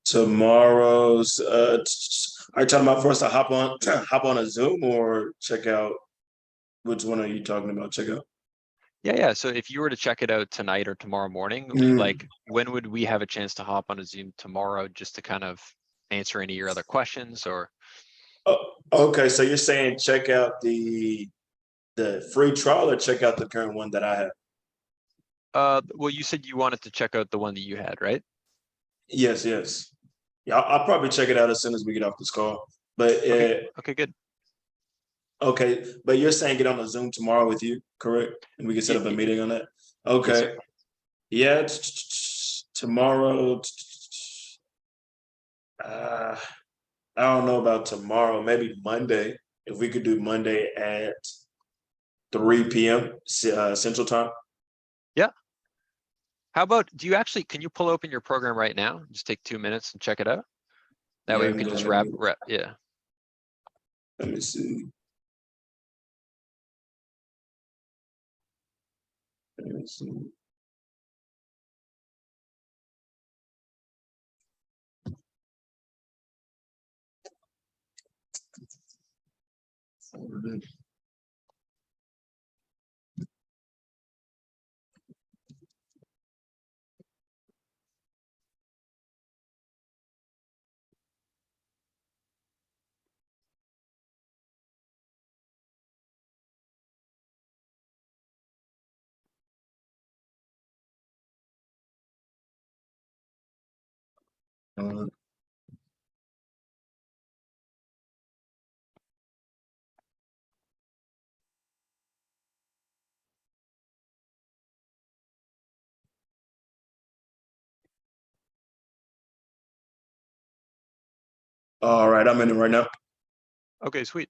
Speaker 3: Tomorrow's. Are you talking about for us to hop on a Zoom or check out? Which one are you talking about? Check out.
Speaker 2: Yeah. So if you were to check it out tonight or tomorrow morning,
Speaker 3: Mm.
Speaker 2: like when would we have a chance to hop on a Zoom tomorrow just to kind of answer any of your other questions or?
Speaker 3: Oh, okay, so you're saying check out the free trial or check out the current one that I have?
Speaker 2: Well, you said you wanted to check out the one that you had, right?
Speaker 3: Yes, yes. Yeah, I'll probably check it out as soon as we get off this call. But
Speaker 2: Okay, good.
Speaker 3: okay, but you're saying get on a Zoom tomorrow with you, correct? And we can set up a meeting on that.
Speaker 2: Yes,
Speaker 3: Okay.
Speaker 2: sir.
Speaker 3: Yeah, tomorrow. I don't know about tomorrow. Maybe Monday. If we could do Monday at 3 p.m. Central Time.
Speaker 2: Yeah. How about, can you pull open your program right now? Just take 2 minutes and check it out. That way
Speaker 3: Yeah,
Speaker 2: we can
Speaker 3: go
Speaker 2: just
Speaker 3: ahead.
Speaker 2: yeah.
Speaker 3: Let me see. Let me see. Uh, All right, I'm in it right now.
Speaker 2: Okay, sweet.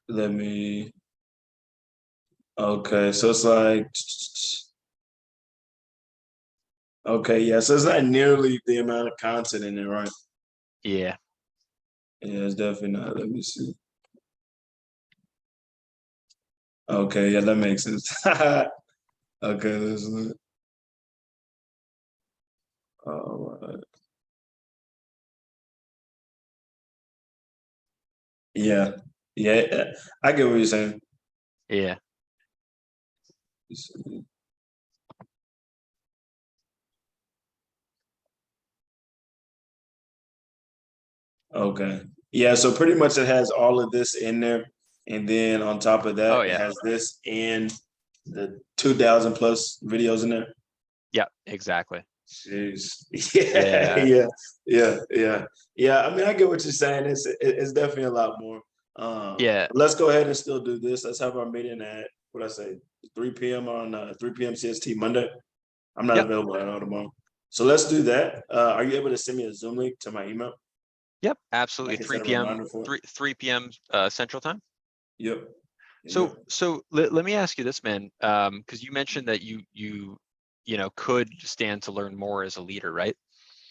Speaker 3: Let me. Okay, so it's like. Okay, yeah, so it's not nearly the amount of content in there, right?
Speaker 2: Yeah.
Speaker 3: Yeah, it's definitely not. Let me see. Okay, yeah, that makes sense. Okay, let's look. All right. Yeah, yeah, I get what you're saying.
Speaker 2: Yeah.
Speaker 3: Okay. Yeah, so pretty much it has all of this in there. And then on top of
Speaker 2: Oh
Speaker 3: that, it
Speaker 2: yeah.
Speaker 3: has this and the 2,000 plus videos in there.
Speaker 2: Yeah, exactly.
Speaker 3: Jeez.
Speaker 2: Yeah.
Speaker 3: Yeah. I mean, I get what you're saying. It's definitely a lot more.
Speaker 2: Yeah.
Speaker 3: Let's go ahead and still do this. Let's have our meeting at what I say, 3 p.m. on 3 p.m. CST Monday. I'm not
Speaker 2: Yep.
Speaker 3: available at all tomorrow. So let's do that. Are you able to send me a Zoom link to my email?
Speaker 2: Yep,
Speaker 3: I
Speaker 2: absolutely.
Speaker 3: can
Speaker 2: 3
Speaker 3: set a
Speaker 2: p.m.
Speaker 3: reminder for it.
Speaker 2: 3 p.m. Central Time.
Speaker 3: Yep.
Speaker 2: So let me ask you this, man, because you mentioned that you could stand to learn more as a leader, right?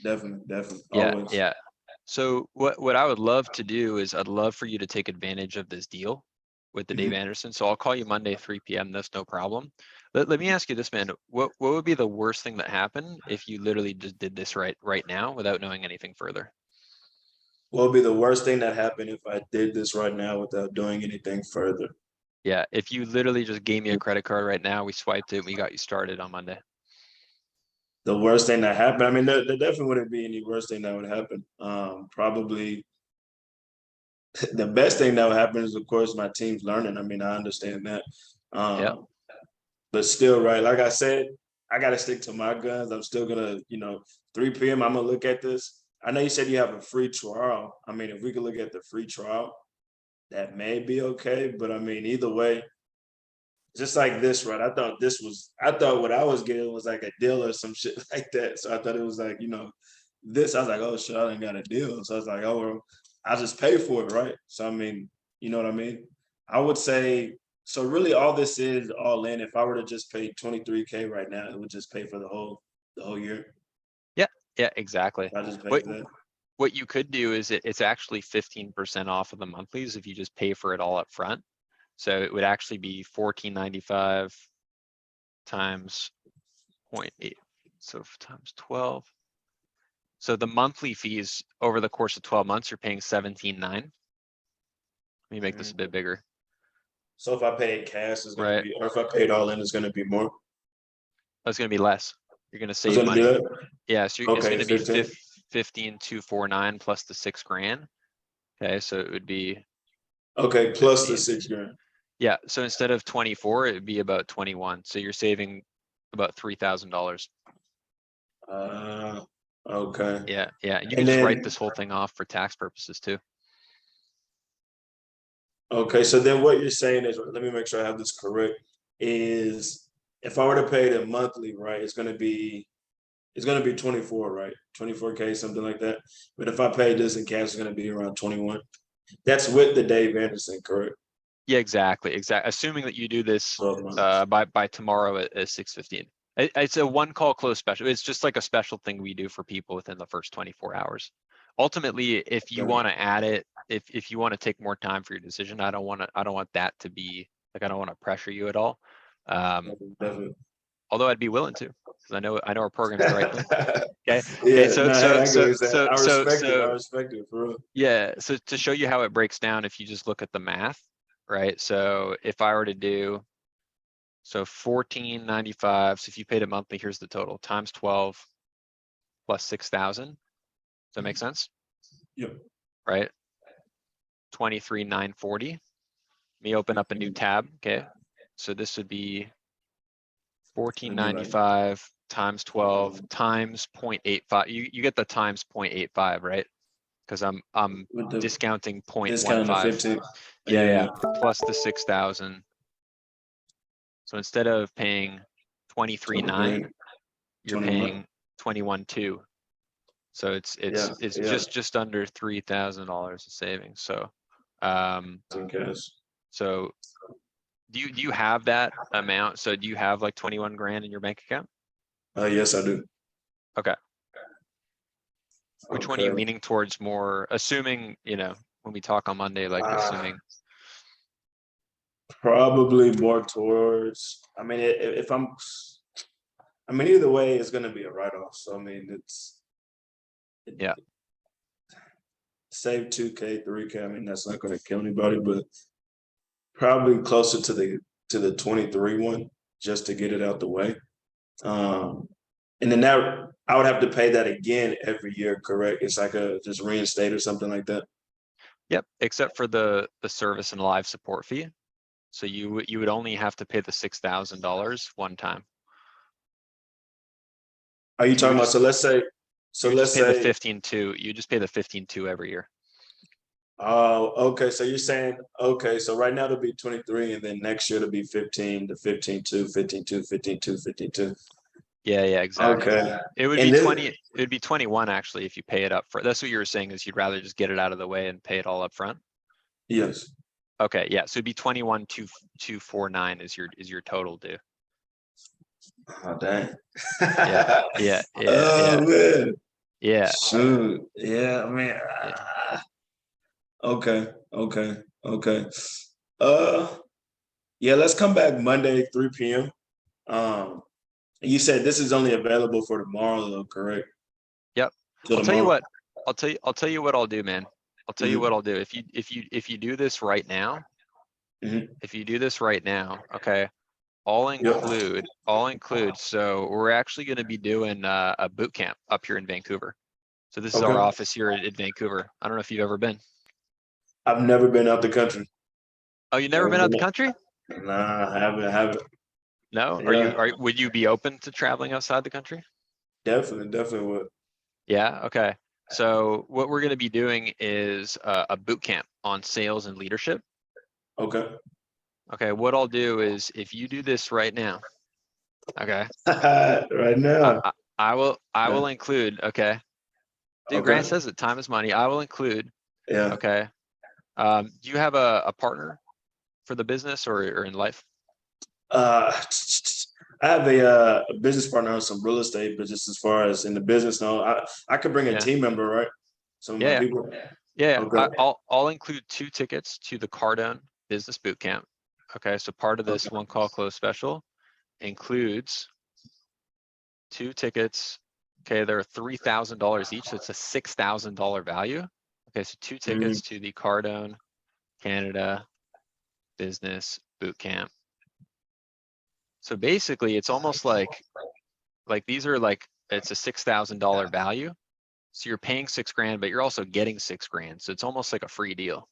Speaker 3: Definitely.
Speaker 2: Yeah,
Speaker 3: Always.
Speaker 2: yeah. So what I would love to do is I'd love for you to take advantage of this deal with the Dave
Speaker 3: Mhm.
Speaker 2: Anderson. So I'll call you Monday 3 p.m. That's no problem. Let me ask you this, man. What would be the worst thing that happened if you literally just did this right now without knowing anything further?
Speaker 3: What would be the worst thing that happened if I did this right now without doing anything further?
Speaker 2: Yeah, if you literally just gave me a credit card right now, we swiped it, we got you started on Monday.
Speaker 3: The worst thing that happened, I mean, there definitely wouldn't be any worst thing that would happen. Probably the best thing that would happen is, of course, my team's learning. I mean, I understand that.
Speaker 2: Yeah.
Speaker 3: But still, right, like I said, I got to stick to my guns. I'm still going to, 3 p.m., I'm going to look at this. I know you said you have a free trial. I mean, if we could look at the free trial, that may be okay. But I mean, either way, just like this, right? I thought what I was getting was like a deal or some shit like that. So I thought it was like, this. I was like, oh shit, I didn't got a deal. So I was like, oh, well, I'll just pay for it, right? So I mean, you know what I mean? I would say, so really all this is all in. If I were to just pay 23K right now, it would just pay for the whole year.
Speaker 2: Yeah, exactly.
Speaker 3: I just pay
Speaker 2: What,
Speaker 3: for that.
Speaker 2: what you could do is it's actually 15% off of the monthlies if you just pay for it all up front. So it would actually be $14.95 times 0.8, so times 12. So the monthly fees over the course of 12 months, you're paying $17.9. Let me make this a bit bigger.
Speaker 3: So if I pay it cash, it's gonna
Speaker 2: Right.
Speaker 3: be, or if I pay it all in, it's gonna be more.
Speaker 2: That's gonna be less. You're gonna
Speaker 3: It's
Speaker 2: save
Speaker 3: gonna be
Speaker 2: money.
Speaker 3: that?
Speaker 2: Yeah, so it's
Speaker 3: Okay,
Speaker 2: gonna be
Speaker 3: 15.
Speaker 2: 15,249 plus the $6,000. Okay, so it would be
Speaker 3: Okay, plus the
Speaker 2: 15.
Speaker 3: $6,000.
Speaker 2: Yeah, so instead of 24, it would be about 21. So you're saving about $3,000.
Speaker 3: Okay.
Speaker 2: Yeah, and you
Speaker 3: And
Speaker 2: can just write
Speaker 3: then,
Speaker 2: this whole thing off for tax purposes too.
Speaker 3: okay, so then what you're saying is, let me make sure I have this correct, is if I were to pay the monthly, right, it's gonna be 24, right? 24K, something like that. But if I pay this in cash, it's gonna be around 21. That's with the Dave Anderson, correct?
Speaker 2: Yeah, exactly. Assuming that you do this
Speaker 3: 12 months.
Speaker 2: by tomorrow at 6:15. It's a one call close special. It's just like a special thing we do for people within the first 24 hours. Ultimately, if you
Speaker 3: Okay.
Speaker 2: want to add it, if you want to take more time for your decision, I don't want that to be like, I don't want to pressure you at all.
Speaker 3: Definitely.
Speaker 2: Although I'd be willing to, because I know our program's the right thing. Okay.
Speaker 3: Yeah,
Speaker 2: So
Speaker 3: no, hey, I get what you're saying. I respect it. I
Speaker 2: so
Speaker 3: respect it for real.
Speaker 2: yeah. So to show you how it breaks down, if you just look at the math, right? So if I were to do, so 14.95. So if you paid it monthly, here's the total times 12 plus 6,000. Does that make sense?
Speaker 3: Yep.
Speaker 2: Right? 23,940. Let me open up a new tab. Okay. So this would be 14.95 times 12 times 0.85. You get the times 0.85, right? Because I'm
Speaker 3: With the
Speaker 2: discounting
Speaker 3: discount of
Speaker 2: 0.15.
Speaker 3: 15.
Speaker 2: Yeah. Plus the 6,000. So instead of paying 23.9, you're
Speaker 3: 21.
Speaker 2: paying 21.2. So it's just under $3,000 of savings. So so do you have that amount? So do you have like 21 grand in your bank account?
Speaker 3: Yes, I do.
Speaker 2: Okay. Which one are you leaning towards more, assuming, when we talk on Monday, like assuming?
Speaker 3: Probably more towards, I mean, either way, it's going to be a write-off. So, I mean,
Speaker 2: Yeah.
Speaker 3: Save 2K, 3K. I mean, that's not going to kill anybody, but probably closer to the 23 one just to get it out the way. And then that I would have to pay that again every year, correct? It's like a just reinstate or something like that.
Speaker 2: Yep, except for the service and live support fee. So you would only have to pay the $6,000 one time.
Speaker 3: Are you talking about? So let's say. So let's say
Speaker 2: the 15.2. You just pay the 15.2 every year.
Speaker 3: Oh, okay. So you're saying, okay, so right now it'll be 23, and then next year it'll be 15 to 15.2, 15.2, 15.2, 15.2.
Speaker 2: Yeah, exactly.
Speaker 3: Okay.
Speaker 2: It would be 20. It would be 21 actually if you pay it up for. That's what you were saying, is you'd rather just get it out of the way and pay it all up front.
Speaker 3: Yes.
Speaker 2: Okay, yeah. So it'd be 21,249 is your total due.
Speaker 3: Oh dang.
Speaker 2: Yeah.
Speaker 3: Oh man.
Speaker 2: Yeah.
Speaker 3: Shoot. Yeah, man. Okay. Yeah, let's come back Monday, 3 p.m. You said this is only available for tomorrow, though, correct?
Speaker 2: Yep.
Speaker 3: Till
Speaker 2: I'll tell you
Speaker 3: tomorrow?
Speaker 2: what. I'll tell you what I'll do, man. I'll tell you what I'll do. If you do this right now, if you do this right now, okay, I'll include. So we're actually going to be doing a boot camp up here in Vancouver. So this is our
Speaker 3: Okay.
Speaker 2: office here in Vancouver. I don't know if you've ever been.
Speaker 3: I've never been out the country.
Speaker 2: Oh, you never been out the country?
Speaker 3: Nah, I haven't.
Speaker 2: No?
Speaker 3: Yeah.
Speaker 2: Would you be open to traveling outside the country?
Speaker 3: Definitely would.
Speaker 2: Yeah, okay. So what we're gonna be doing is a boot camp on sales and leadership.
Speaker 3: Okay.
Speaker 2: Okay, what I'll do is if you do this right now, okay,
Speaker 3: Right now.
Speaker 2: I will include, okay. Dude,
Speaker 3: Okay.
Speaker 2: Grant says that time is money. I will include,
Speaker 3: Yeah.
Speaker 2: okay. Do you have a partner for the business or in life?
Speaker 3: I have a business partner on some real estate, but just as far as in the business, no, I could bring a
Speaker 2: Yeah.
Speaker 3: team member, right? Some of my
Speaker 2: Yeah.
Speaker 3: people.
Speaker 2: Yeah,
Speaker 3: Okay.
Speaker 2: I'll include 2 tickets to the Cardone Business Boot Camp. Okay, so part of this one call close special includes 2 tickets. Okay, they're $3,000 each, so it's a $6,000 value. Okay, so 2 tickets to the Cardone Canada Business Boot Camp. So basically, it's almost like these are like, it's a $6,000 value. So you're paying 6 grand, but you're also getting 6 grand. So it's almost like a free deal.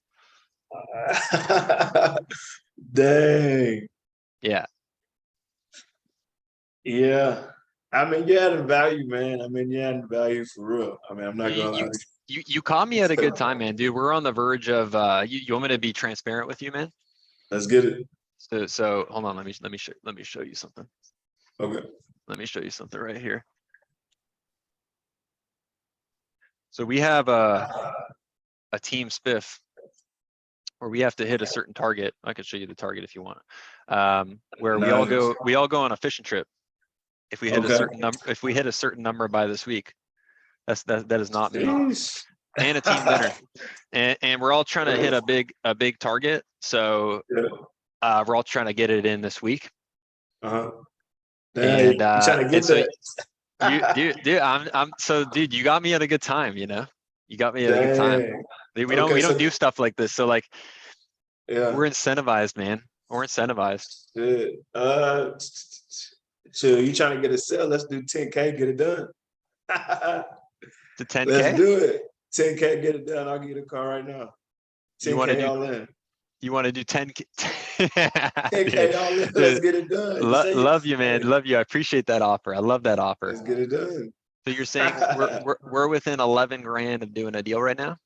Speaker 3: Dang.
Speaker 2: Yeah.
Speaker 3: Yeah. I mean, you added value, man. I mean, you added value for real. I mean, I'm not gonna lie.
Speaker 2: You caught me at a good time, man, dude. We're on the verge of you want me to be transparent with you, man?
Speaker 3: Let's get it.
Speaker 2: So hold on, let me show you something.
Speaker 3: Okay.
Speaker 2: Let me show you something right here. So we have a team spiff where we have to hit a certain target. I can show you the target if you want. Where we all go on a fishing trip. If we hit a certain number by this week, that is not me. And a team dinner. And we're all trying to hit a big target. So we're all trying to get it in this week.
Speaker 3: And trying to get
Speaker 2: so
Speaker 3: that.
Speaker 2: dude, you got me at a good time, you know? You got me at a good time. Dude, we don't do stuff like this. So like, we're incentivized, man. We're incentivized.
Speaker 3: So you trying to get a sale? Let's do 10K, get it done.
Speaker 2: To 10K?
Speaker 3: Let's do it. 10K, get it done. I'll get you the car right now. 10K all in.
Speaker 2: You want to do 10K?
Speaker 3: 10K all in. Let's get it done.
Speaker 2: Love you, man. Love you. I appreciate that offer. I love that offer.
Speaker 3: Let's get it done.
Speaker 2: So you're saying we're within 11 grand of doing a deal right now?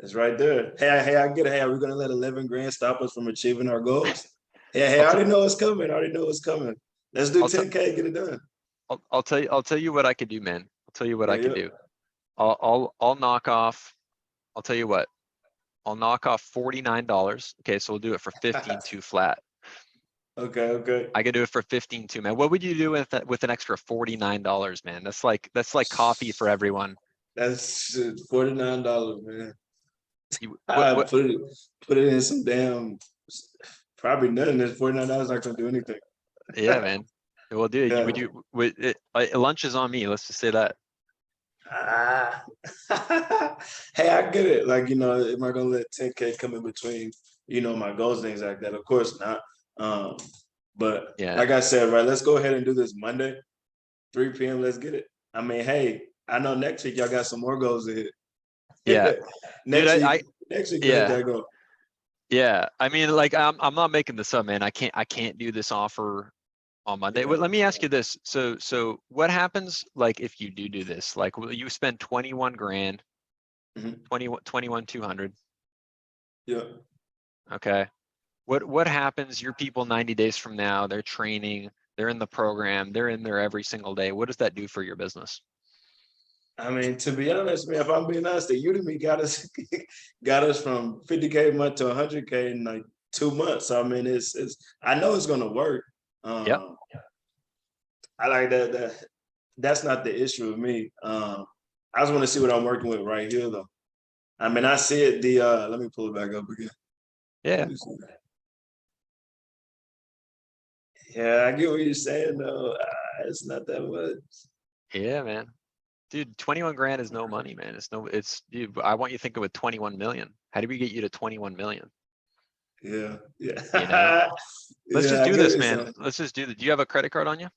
Speaker 3: It's right there. Hey, I get it. Hey, are we gonna let 11 grand stop us from achieving our goals? Hey, I already know it's coming. Let's do 10K, get it done.
Speaker 2: I'll tell you what I could do, man. I'll tell you what I could do. I'll knock off. I'll tell you what. I'll knock off $49. Okay, so we'll do it for 15.2 flat.
Speaker 3: Okay.
Speaker 2: I could do it for 15.2, man. What would you do with an extra $49, man? That's like coffee for everyone.
Speaker 3: That's $49, man.
Speaker 2: What?
Speaker 3: Put it in some damn, probably nothing. This $49 not gonna do anything.
Speaker 2: Yeah, man. Well, dude, lunch is on me. Let's just say that.
Speaker 3: Hey, I get it. Like, you know, am I gonna let 10K come in between, you know, my goals, things like that? Of course not. But
Speaker 2: yeah,
Speaker 3: like I said, right, let's go ahead and do this Monday, 3 p.m. Let's get it. I mean, hey, I know next week y'all got some more goals to hit.
Speaker 2: Yeah.
Speaker 3: next week,
Speaker 2: yeah.
Speaker 3: that go.
Speaker 2: Yeah. I mean, like, I'm not making this up, man. I can't do this offer on Monday. Yeah. Well, let me ask you this. So what happens like if you do this? Like, will you spend 21 grand, 21,200?
Speaker 3: Yeah.
Speaker 2: Okay. What happens? Your people 90 days from now, they're training, they're in the program, they're in there every single day. What does that do for your business?
Speaker 3: I mean, to be honest, man, if I'm being honest, the Udemy got us from 50K a month to 100K in like 2 months. So, I mean, it's I know it's gonna work.
Speaker 2: Yep.
Speaker 3: I like that. That's not the issue with me. I just want to see what I'm working with right here, though. I mean, I see it. Let me pull it back up again.
Speaker 2: Yeah.
Speaker 3: Yeah, I get what you're saying though. It's not that much.
Speaker 2: Yeah, man. Dude, 21 grand is no money, man. Dude, I want you to think of it 21 million. How do we get you to 21 million?
Speaker 3: Yeah, yeah.
Speaker 2: You know? Let's
Speaker 3: Yeah,
Speaker 2: just
Speaker 3: I
Speaker 2: do
Speaker 3: get
Speaker 2: this,
Speaker 3: what you're
Speaker 2: man.
Speaker 3: saying.
Speaker 2: Let's just do this. Do you have a credit card on you?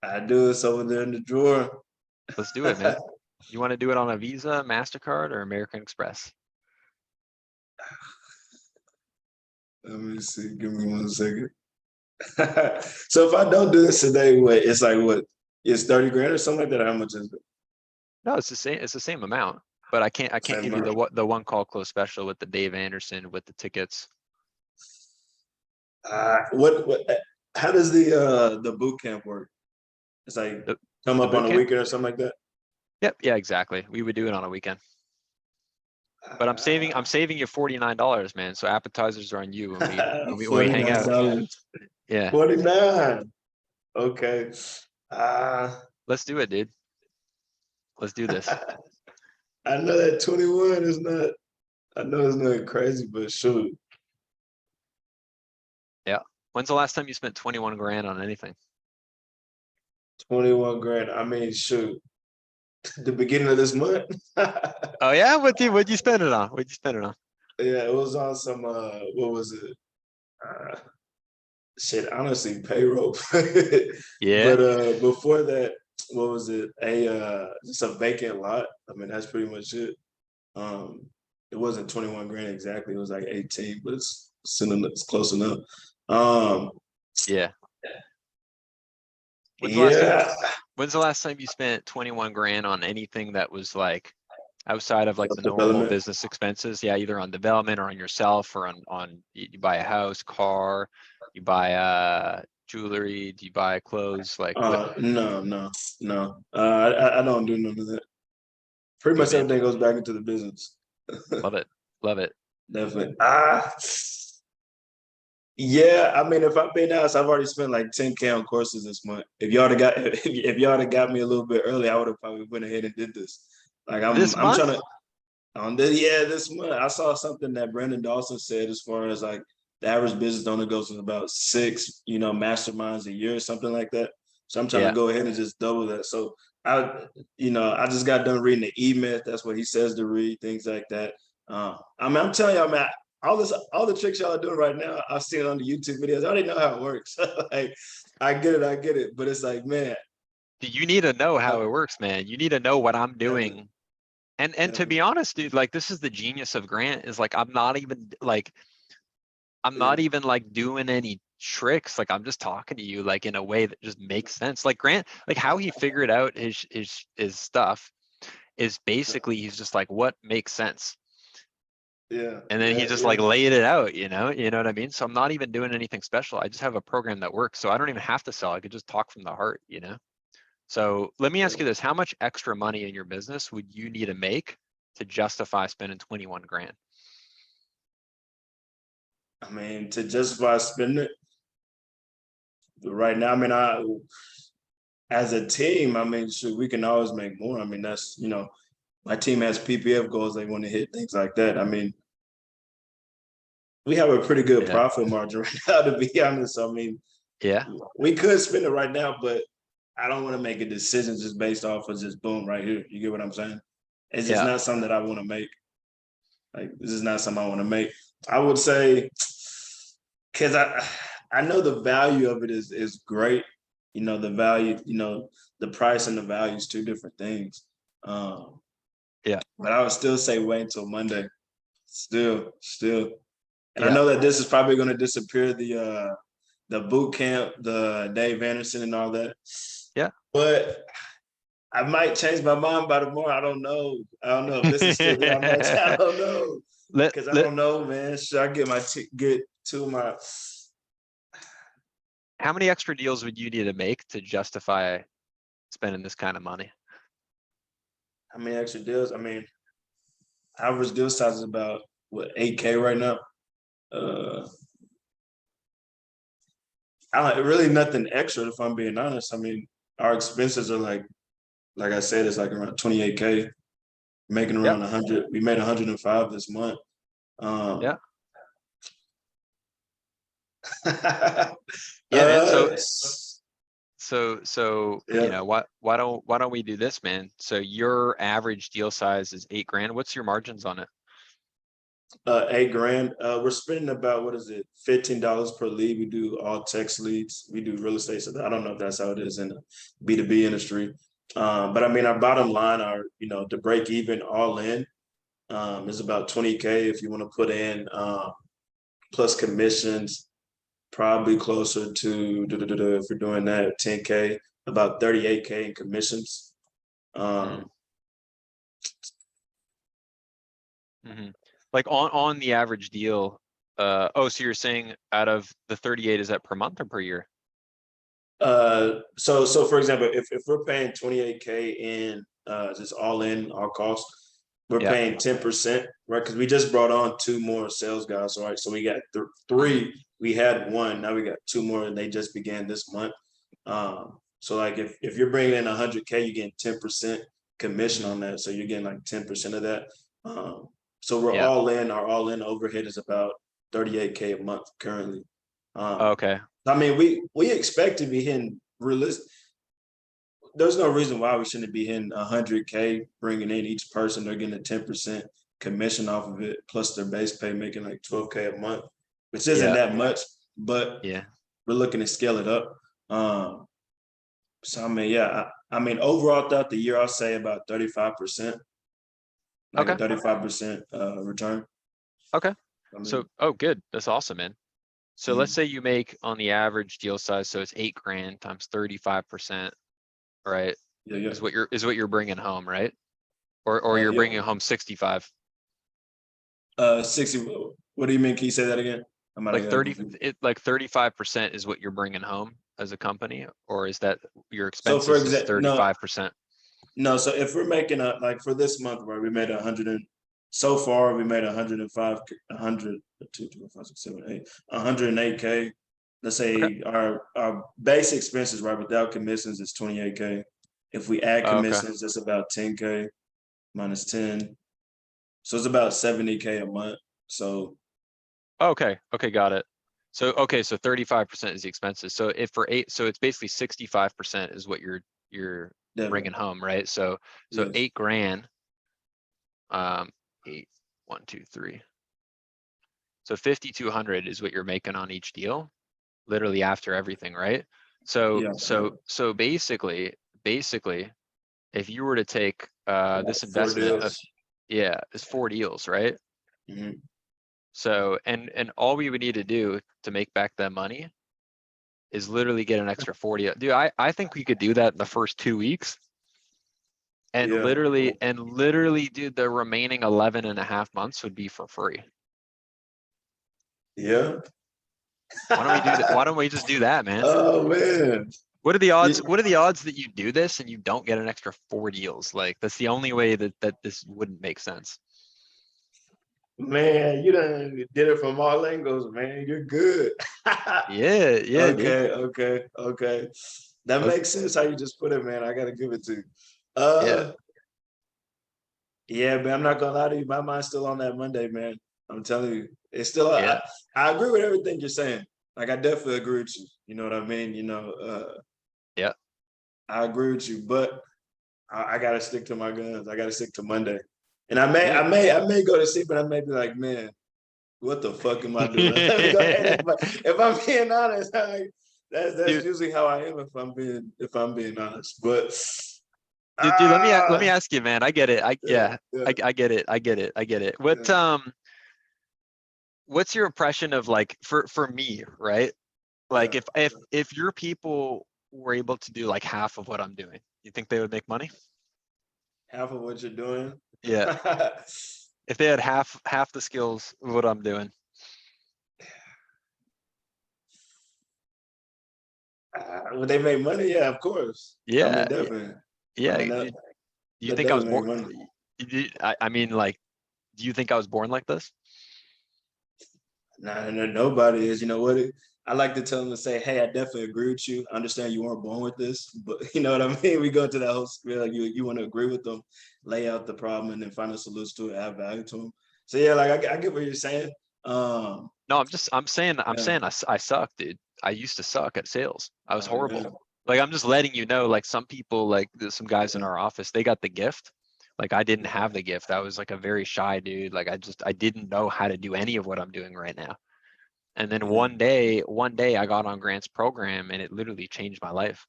Speaker 3: I do. It's over there in the drawer.
Speaker 2: Let's do it, man. You want to do it on a Visa, MasterCard, or American Express?
Speaker 3: Let me see. Give me 1 second. So if I don't do this today, what it's like what? It's 30 grand or something like that. How much is it?
Speaker 2: No, it's the same. It's the same amount, but I can't
Speaker 3: Same
Speaker 2: give you
Speaker 3: amount.
Speaker 2: the one call close special with the Dave Anderson with the tickets.
Speaker 3: What how does the boot camp work? It's like
Speaker 2: The,
Speaker 3: come
Speaker 2: the
Speaker 3: up on
Speaker 2: boot
Speaker 3: a
Speaker 2: camp?
Speaker 3: weekend or something like that.
Speaker 2: Yep. Yeah, exactly. We would do it on a weekend. But I'm saving you $49, man. So appetizers are on you when we hang out.
Speaker 3: $49.
Speaker 2: Yeah.
Speaker 3: 49. Okay.
Speaker 2: Let's do it, dude. Let's do this.
Speaker 3: I know that 21 is not, I know it's not crazy, but shoot.
Speaker 2: Yeah. When's the last time you spent 21 grand on anything?
Speaker 3: 21 grand. I mean, shoot. The beginning of this month.
Speaker 2: Oh yeah? What'd you spend it on? What'd you spend it on?
Speaker 3: Yeah, it was on some what was it? Shit, honestly, payroll.
Speaker 2: Yeah.
Speaker 3: But before that, what was it? Just a vacant lot. I mean, that's pretty much it. It wasn't 21 grand exactly, it was like 18, but it's close enough.
Speaker 2: Yeah.
Speaker 3: Yeah.
Speaker 2: When's the last time you spent 21 grand on anything that was like outside of like the normal
Speaker 3: Development.
Speaker 2: business expenses? Yeah, either on development or on yourself or on you buy a house, car, you buy jewelry, do you buy clothes? Like what?
Speaker 3: No. I don't do none of that. Pretty
Speaker 2: Good
Speaker 3: much
Speaker 2: man.
Speaker 3: everything goes back into the business.
Speaker 2: Love it. Love it.
Speaker 3: Definitely. Yeah, I mean, if I'm being honest, I've already spent like 10K on courses this month. If y'all have got if y'all have got me a little bit early, I would have probably went ahead and did this. Like
Speaker 2: This
Speaker 3: I'm
Speaker 2: month?
Speaker 3: trying to on this, yeah, this month. I saw something that Brandon Dawson said as far as like the average business owner goes to about 6, masterminds a year or something like that. So I'm trying to
Speaker 2: Yeah.
Speaker 3: go ahead and just double that. So I just got done reading the E-Myth. That's what he says to read, things like that. I mean, I'm telling y'all, man, all the tricks y'all are doing right now, I've seen it on the YouTube videos. I already know how it works. Like, I get it. But it's like, man,
Speaker 2: You need to know how it works, man. You need to know what I'm doing. And to be honest, dude, like this is the genius of Grant is like I'm not even like doing any tricks. Like I'm just talking to you like in a way that just makes sense. Like Grant, like how he figured out his stuff is basically he's just like what makes sense.
Speaker 3: yeah.
Speaker 2: And then he just like laid it out, you know what I mean? So I'm not even doing anything special. I just have a program that works. So I don't even have to sell. I could just talk from the heart, you know? So let me ask you this. How much extra money in your business would you need to make to justify spending 21 grand?
Speaker 3: I mean, to justify spending it right now, I mean, as a team, I mean, shoot, we can always make more. I mean, that's, my team has PPF goals they want to hit, things like that. I mean, we have a pretty good
Speaker 2: Yeah.
Speaker 3: profit margin right now, to be honest. I mean,
Speaker 2: Yeah.
Speaker 3: we could spend it right now, but I don't want to make a decision just based off of just boom right here. You get what I'm saying? It's just not something that I want to make. Like, this is not something I want to make. I would say, because I know the value of it is great. The value, the price and the value is two different things.
Speaker 2: Yeah.
Speaker 3: But I would still say wait until Monday. Still. And I
Speaker 2: Yeah.
Speaker 3: know that this is probably going to disappear the boot camp, the Dave Anderson and all that.
Speaker 2: Yeah.
Speaker 3: But I might change my mind by tomorrow. I don't know. If this is still there. I don't know. Because I don't know, man. Should I get to my
Speaker 2: How many extra deals would you need to make to justify spending this kind of money?
Speaker 3: how many extra deals? I mean, average deal size is about what 8K right now. Really nothing extra if I'm being honest. I mean, our expenses are like I said, it's like around 28K, making around 100. We made 105 this month.
Speaker 2: Yeah. Yeah, man.
Speaker 3: Uh,
Speaker 2: So,
Speaker 3: yeah.
Speaker 2: you know, why don't we do this, man? So your average deal size is 8 grand. What's your margins on it?
Speaker 3: 8 grand. We're spending about, what is it, $15 per lead. We do all text leads. We do real estate. So I don't know if that's how it is in the B2B industry. But I mean, our bottom line, our, to break even all in, is about 20K if you want to put in, plus commissions, probably closer to, if we're doing that, 10K, about 38K in commissions.
Speaker 2: Mhm. Like on the average deal, so you're saying out of the 38, is that per month or per year?
Speaker 3: So for example, if we're paying 28K in, just all in our costs, we're
Speaker 2: Yeah.
Speaker 3: paying 10%, right? Because we just brought on 2 more sales guys, right? So we got 3, we had 1, now we got 2 more, and they just began this month. So like if you're bringing in 100K, you're getting 10% commission on that, so you're getting like 10% of that. So we're
Speaker 2: Yeah.
Speaker 3: all in. Our all in overhead is about 38K a month currently.
Speaker 2: Okay.
Speaker 3: I mean, we expect to be hitting realistic. There's no reason why we shouldn't be hitting 100K, bringing in each person. They're getting a 10% commission off of it, plus their base pay, making like 12K a month, which isn't
Speaker 2: Yeah.
Speaker 3: that much, but
Speaker 2: Yeah.
Speaker 3: we're looking to scale it up. So I mean, yeah, I mean, overall throughout the year, I'll say about 35%, like a
Speaker 2: Okay.
Speaker 3: 35% return.
Speaker 2: Okay.
Speaker 3: I mean,
Speaker 2: So, oh, good. That's awesome, man. So let's say you make on the average deal size, so it's 8 grand times 35%, right?
Speaker 3: yeah.
Speaker 2: Is what you're bringing home, right? Or you're
Speaker 3: Yeah.
Speaker 2: bringing home 65.
Speaker 3: 60. What do you mean? Can you say that again? I might
Speaker 2: Like
Speaker 3: have got
Speaker 2: 30,
Speaker 3: confused.
Speaker 2: like 35% is what you're bringing home as a company, or is that your
Speaker 3: So for
Speaker 2: expenses is
Speaker 3: example, no,
Speaker 2: 35%?
Speaker 3: no. So if we're making like for this month, right, we made 100 and so far we made 105, 100, 2, 4, 5, 6, 7, 8, 108K. Let's
Speaker 2: Okay.
Speaker 3: say our base expenses, right, without commissions is 28K. If we add
Speaker 2: Oh, okay.
Speaker 3: commissions, it's about 10K minus 10. So it's about 70K a month. So
Speaker 2: Okay. Okay. Got it. So, okay. So 35% is the expenses. So if for 8, so it's basically 65% is what you're
Speaker 3: definitely,
Speaker 2: bringing home, right? So
Speaker 3: yes.
Speaker 2: 8 grand, 8, 1, 2, 3. So 5,200 is what you're making on each deal, literally after everything, right? So,
Speaker 3: Yeah.
Speaker 2: so basically, if you were to take this
Speaker 3: 4
Speaker 2: investment of,
Speaker 3: deals.
Speaker 2: yeah, it's 4 deals, right?
Speaker 3: Mhm.
Speaker 2: So, and all we would need to do to make back that money is literally get an extra 40. Dude, I think we could do that in the first 2 weeks. And
Speaker 3: Yeah.
Speaker 2: literally, dude, the remaining 11 and a half months would be for free.
Speaker 3: Yeah.
Speaker 2: Why don't we do that? Why don't we just do that, man?
Speaker 3: Oh man.
Speaker 2: What are the odds? What are the odds that you do this and you don't get an extra 4 deals? Like that's the only way that this wouldn't make sense.
Speaker 3: Man, you done did it from all angles, man. You're good.
Speaker 2: Yeah, yeah, dude.
Speaker 3: Okay. That
Speaker 2: Let's,
Speaker 3: makes sense how you just put it, man. I gotta give it to you.
Speaker 2: yeah,
Speaker 3: Yeah, man. I'm not gonna lie to you. My mind's still on that Monday, man. I'm telling you, it's still.
Speaker 2: yeah,
Speaker 3: I agree with everything you're saying. Like I definitely agree with you. You know what I mean?
Speaker 2: yeah.
Speaker 3: I agree with you, but I gotta stick to my guns. I gotta stick to Monday. And I may go to sleep, but I may be like, man, what the fuck am I doing? Let me go ahead. If I'm being honest, that's
Speaker 2: Dude,
Speaker 3: usually how I am if I'm being honest. But
Speaker 2: dude, let me ask you, man. I get it.
Speaker 3: yeah.
Speaker 2: I get it. I get it. I get it. What's your impression of like for me, right? Like if your people were able to do like half of what I'm doing, you think they would make money?
Speaker 3: Half of what you're doing.
Speaker 2: Yeah. If they had half the skills of what I'm doing.
Speaker 3: Would they make money? Yeah, of course. I
Speaker 2: Yeah.
Speaker 3: mean, definitely. I
Speaker 2: Yeah.
Speaker 3: mean,
Speaker 2: Do you
Speaker 3: that
Speaker 2: think I was
Speaker 3: definitely make
Speaker 2: born?
Speaker 3: money.
Speaker 2: I mean, like, do you think I was born like this?
Speaker 3: Nah, nobody is. You know what? I like to tell them to say, "Hey, I definitely agree with you. I understand you weren't born with this, but you know what I mean." We go to that whole spiel. Like you want to agree with them, lay out the problem, and then find a solution to it, add value to them. So yeah, like I get what you're saying.
Speaker 2: No, I'm saying I suck, dude. I used to suck at sales. I was horrible.
Speaker 3: Yeah.
Speaker 2: Like, I'm just letting you know, like, some people, like, there's some guys in our office, they got the gift. Like, I didn't have the gift. I was like a very shy dude. Like, I didn't know how to do any of what I'm doing right now. And then one day I got on Grant's program and it literally changed my life.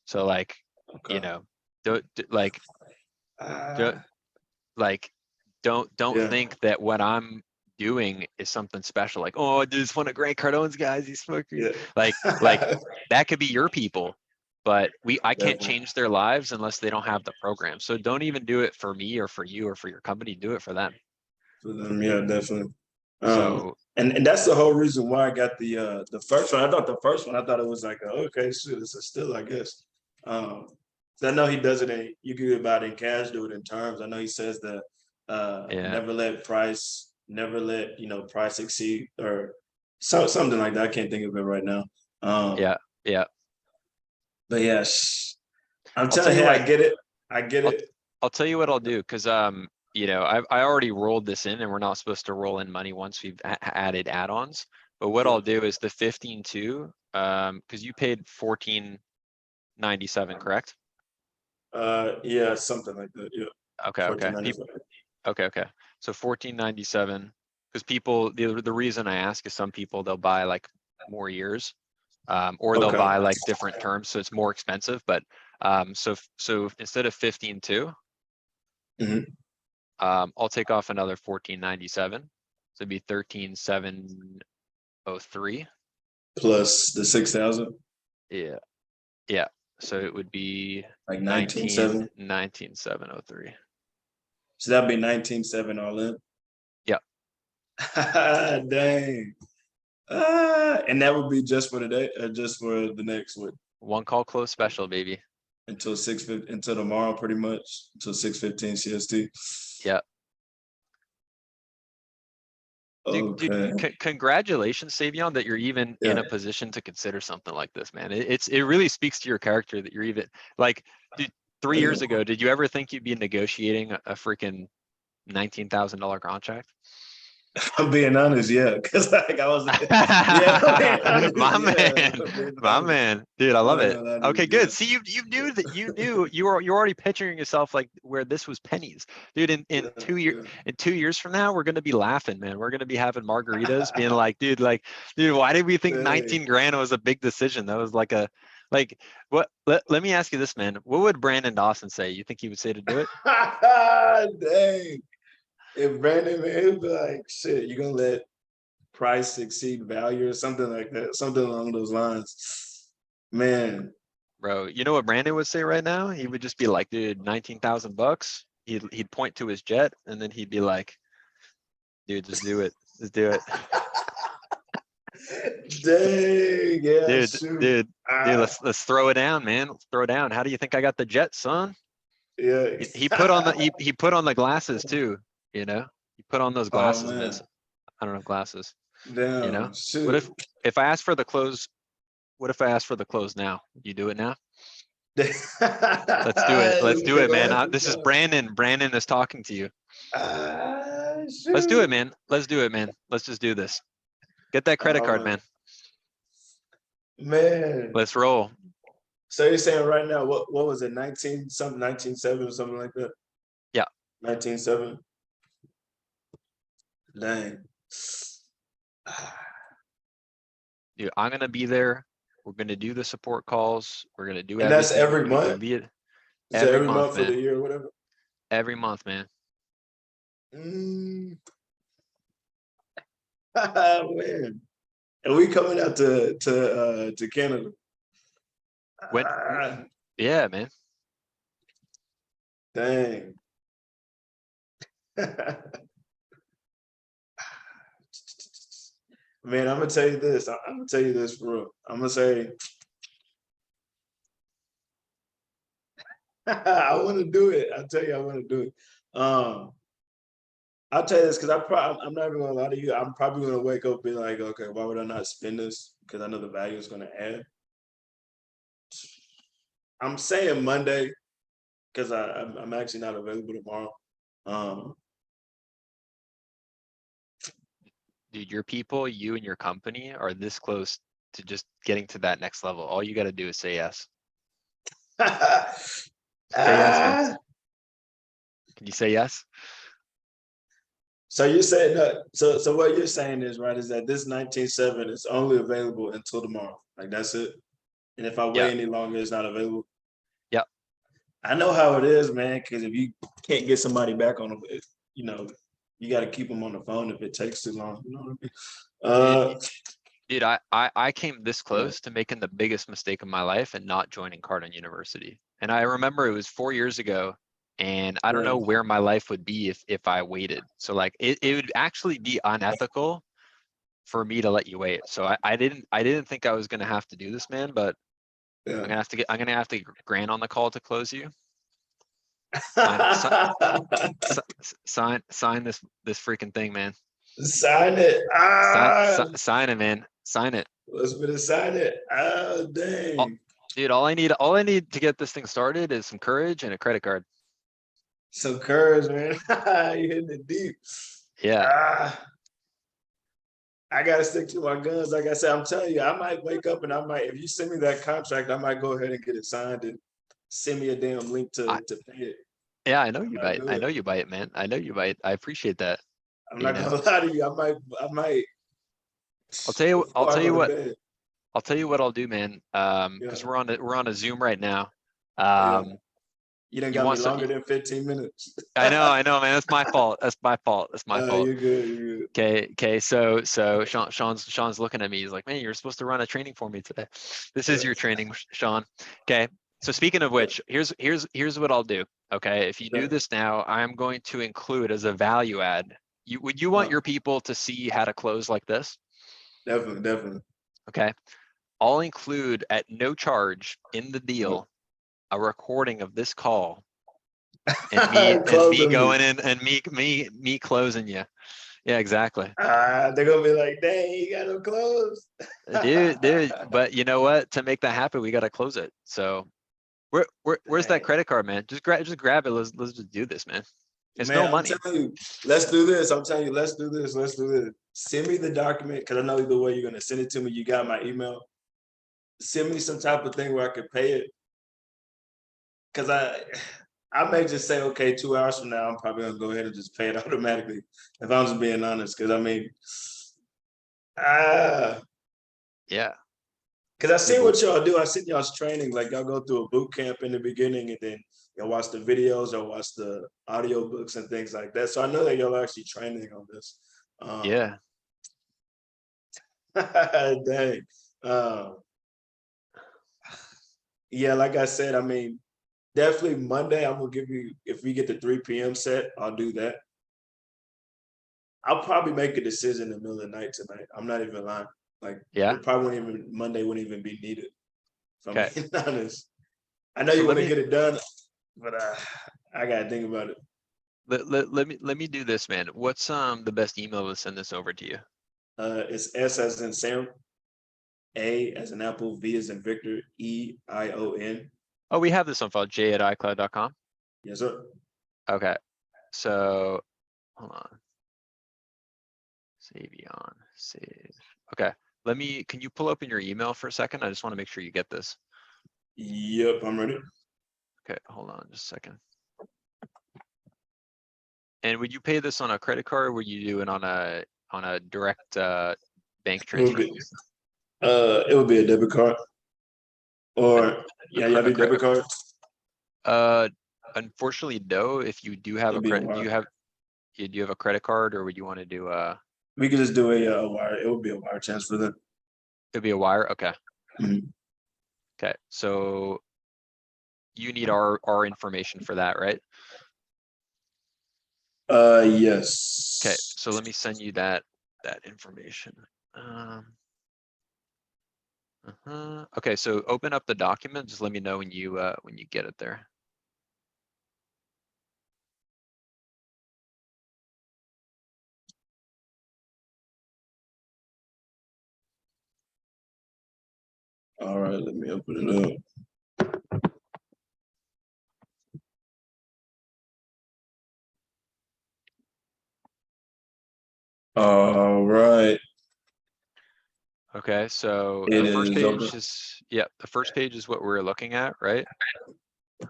Speaker 2: So, like, you know, like,
Speaker 3: Ah,
Speaker 2: don't
Speaker 3: yeah.
Speaker 2: think that what I'm doing is something special. Like, oh, this is one of Grant Cardone's guys. He's smoking.
Speaker 3: Yeah.
Speaker 2: Like that could be your people, but I can't
Speaker 3: Definitely.
Speaker 2: change their lives unless they don't have the program. So don't even do it for me or for you or for your company. Do it for them.
Speaker 3: For them, yeah, definitely.
Speaker 2: So
Speaker 3: And that's the whole reason why I got the first one. I thought I thought it was like okay, shit, it's a still, I guess. So I know he does it in, you can do it about in cash, do it in terms. I know he says that
Speaker 2: yeah,
Speaker 3: never let price exceed or something like that. I can't think of it right now.
Speaker 2: yeah.
Speaker 3: But yeah, I'm
Speaker 2: I'll tell
Speaker 3: telling
Speaker 2: you
Speaker 3: you,
Speaker 2: what.
Speaker 3: I get it. I get
Speaker 2: I'll,
Speaker 3: it.
Speaker 2: I'll tell you what I'll do, because you know, I already rolled this in, and we're not supposed to roll in money once we've added add-ons. But what
Speaker 3: Yeah.
Speaker 2: I'll do is the 15.2, because you paid 14.97, correct?
Speaker 3: Yeah, something like that. Yeah.
Speaker 2: Okay, okay.
Speaker 3: 14.95.
Speaker 2: Okay. So 14.97, because people, the reason I ask is some people, they'll buy like more years, or they'll
Speaker 3: Okay.
Speaker 2: buy like different terms, so it's more expensive. But so instead of 15.2,
Speaker 3: Mhm.
Speaker 2: I'll take off another 14.97, so it'd be 13.703.
Speaker 3: Plus the 6,000,
Speaker 2: Yeah. So it would be
Speaker 3: like 19.7.
Speaker 2: 19.703.
Speaker 3: So that'd be 19.7 all in.
Speaker 2: Yeah.
Speaker 3: Dang. And that would be just for the day, just for the next one
Speaker 2: One call close special, baby.
Speaker 3: until 6:50, until tomorrow, pretty much until 6:15 CST.
Speaker 2: Yeah. Dude,
Speaker 3: Okay.
Speaker 2: congratulations, Saveion, that you're even
Speaker 3: Yeah.
Speaker 2: in a position to consider something like this, man. It really speaks to your character that you're even like, dude, 3 years ago, did you ever think you'd be negotiating a freaking $19,000 contract?
Speaker 3: I'm being honest, yeah, because like I was, yeah, I'm being honest,
Speaker 2: My
Speaker 3: yeah,
Speaker 2: man,
Speaker 3: I'm being
Speaker 2: my
Speaker 3: honest.
Speaker 2: man, dude, I love it. Okay,
Speaker 3: Yeah.
Speaker 2: good. See, you knew that you're already picturing yourself like where this was pennies, dude. In
Speaker 3: Yeah,
Speaker 2: 2 years from now, we're gonna be laughing, man. We're gonna be having margaritas, being like, dude, why did we think
Speaker 3: Dang.
Speaker 2: 19 grand was a big decision? That was like what? Let me ask you this, man. What would Brandon Dawson say? You think he would say to do it?
Speaker 3: Dang. If Brandon, man, he'd be like, shit, you're gonna let price exceed value or something like that, something along those lines. Man.
Speaker 2: Bro, you know what Brandon would say right now? He would just be like, dude, $19,000. He'd point to his jet, and then he'd be like, dude, just do it. Just do it.
Speaker 3: Dang, yeah,
Speaker 2: Dude,
Speaker 3: shoot.
Speaker 2: dude, let's throw it down, man. Let's throw it down. How do you think I got the jet, son?
Speaker 3: Yeah.
Speaker 2: He put on he put on the glasses too, you know? He put on those
Speaker 3: Oh
Speaker 2: glasses,
Speaker 3: man.
Speaker 2: Vince. I don't have glasses,
Speaker 3: Damn,
Speaker 2: you know?
Speaker 3: shoot.
Speaker 2: What if I ask for the close? What if I ask for the close now? You do it now? Let's do it. Let's do it, man. This is Brandon. Brandon is talking to you. Let's do it, man. Let's do it, man. Let's just do this. Get that credit card, man.
Speaker 3: Man.
Speaker 2: Let's roll.
Speaker 3: So you're saying right now, what was it, 19.7 or something like that?
Speaker 2: Yeah.
Speaker 3: 19.7. Dang.
Speaker 2: Dude, I'm gonna be there. We're gonna do the support calls. We're gonna do
Speaker 3: And that's
Speaker 2: everything.
Speaker 3: every
Speaker 2: We're gonna
Speaker 3: month?
Speaker 2: be it
Speaker 3: Is that
Speaker 2: every month,
Speaker 3: for the
Speaker 2: man.
Speaker 3: year or whatever?
Speaker 2: Every month, man.
Speaker 3: Man. And we coming out to Canada.
Speaker 2: When? Yeah, man.
Speaker 3: Dang. Man, I'm gonna tell you this. I'm gonna tell you this for real. I'm gonna say I want to do it. I tell you, I want to do it. I'll tell you this because I'm not even gonna lie to you. I'm probably gonna wake up and be like, okay, why would I not spend this? Because I know the value is gonna add. I'm saying Monday because I'm actually not available tomorrow.
Speaker 2: dude, your people, you and your company are this close to just getting to that next level. All you gotta do is say yes. Say yes, man.
Speaker 3: Ah,
Speaker 2: Can you say yes?
Speaker 3: so you're saying that, so what you're saying is, right, is that this 19.7 is only available until tomorrow. Like that's it. And if I
Speaker 2: Yeah.
Speaker 3: wait any longer, it's not available.
Speaker 2: Yep.
Speaker 3: I know how it is, man, because if you can't get somebody back on it, you know, you got to keep them on the phone if it takes too long. You know what I mean?
Speaker 2: Dude, I came this close to making the biggest mistake of my life and not joining Cardone University. And I remember it was 4 years ago, and I don't know where my life would be if I waited. So like it would actually be unethical for me to let you wait. So I didn't think I was gonna have to do this, man, but
Speaker 3: Yeah.
Speaker 2: I'm gonna have to get Grant on the call to close you. Sign this freaking thing, man.
Speaker 3: Sign it.
Speaker 2: Sign it, man. Sign it.
Speaker 3: Let's better sign it. Oh, dang.
Speaker 2: Dude, all I need to get this thing started is some courage and a credit card.
Speaker 3: Some courage, man. You hitting it deep.
Speaker 2: Yeah.
Speaker 3: I gotta stick to my guns. Like I said, I'm telling you, I might wake up and I might, if you send me that contract, I might go ahead and get it signed and send me a damn link to pay it.
Speaker 2: Yeah, I know you
Speaker 3: I'll
Speaker 2: bite.
Speaker 3: do
Speaker 2: I
Speaker 3: it.
Speaker 2: know you bite, man. I know you bite. I appreciate that.
Speaker 3: I'm
Speaker 2: You
Speaker 3: not
Speaker 2: know,
Speaker 3: gonna lie to you. I might.
Speaker 2: I'll tell you
Speaker 3: before I go to
Speaker 2: what.
Speaker 3: bed.
Speaker 2: I'll tell you what I'll do, man. Because
Speaker 3: Yeah.
Speaker 2: we're on a Zoom right now.
Speaker 3: Yeah. You done
Speaker 2: You
Speaker 3: got me
Speaker 2: want some?
Speaker 3: longer than 15 minutes.
Speaker 2: I know, man. That's my fault. That's my fault. That's my fault.
Speaker 3: You're good. You're good.
Speaker 2: Okay. So Sean's looking at me. He's like, man, you're supposed to run a training for me today. This is your training, Sean. Okay. So speaking of which, here's what I'll do. Okay. If you do this now, I'm going to include as a value add. Would you want your people to see how to close like this?
Speaker 3: Definitely.
Speaker 2: Okay. I'll include at no charge in the deal a recording of this call and me going in and me closing you. Yeah, exactly.
Speaker 3: They're gonna be like, dang, you got them close.
Speaker 2: Dude, but you know what? To make that happen, we gotta close it. So where's that credit card, man? Just grab it. Let's just do this, man. It's no money.
Speaker 3: I'm telling you, let's do this. I'm telling you, let's do this. Send me the document, because I know the way you're gonna send it to me. You got my email. Send me some type of thing where I could pay it. Cause I may just say, okay, 2 hours from now, I'm probably gonna go ahead and just pay it automatically. If I'm just being honest, because I mean,
Speaker 2: yeah.
Speaker 3: Because I see what y'all do. I see y'all's training. Like y'all go through a boot camp in the beginning, and then y'all watch the videos or watch the audio books and things like that. So I know that y'all are actually training on this.
Speaker 2: Yeah.
Speaker 3: Dang. Yeah, like I said, I mean, definitely Monday, I'm gonna give you, if we get the 3 p.m. set, I'll do that. I'll probably make a decision in the middle of the night tonight. I'm not even lying. Like, it probably Monday wouldn't even be needed. If I'm being honest. I know you want to get it done, but I gotta think about it.
Speaker 2: Let me do this, man. What's the best email to send this over to you?
Speaker 3: It's S as in Sam, A as in Apple, V as in Victor, EION.
Speaker 2: Oh, we have this on file, j@icloud.com.
Speaker 3: Yes, sir.
Speaker 2: Okay. So hold on. Saveion, save. Okay. Can you pull open your email for a second? I just want to make sure you get this.
Speaker 3: Yep, I'm ready.
Speaker 2: Okay, hold on just a second. And would you pay this on a credit card, or would you do it on a direct bank transfer?
Speaker 3: It would be a debit card. Or y'all do debit card?
Speaker 2: Unfortunately, no. If you do have a credit, do you have a credit card, or would you want to do
Speaker 3: we could just do a wire. It would be a wire transfer then.
Speaker 2: It'd be a wire. Okay.
Speaker 3: Mm-hmm.
Speaker 2: Okay. So you need our information for that, right?
Speaker 3: Yes.
Speaker 2: Okay. So let me send you that information. Okay. So open up the document. Just let me know when you get it there.
Speaker 3: All right, let me open it up. All right.
Speaker 2: Okay, so
Speaker 3: It
Speaker 2: the first
Speaker 3: is
Speaker 2: page
Speaker 3: open.
Speaker 2: is, yeah, the first page is what we're looking at, right?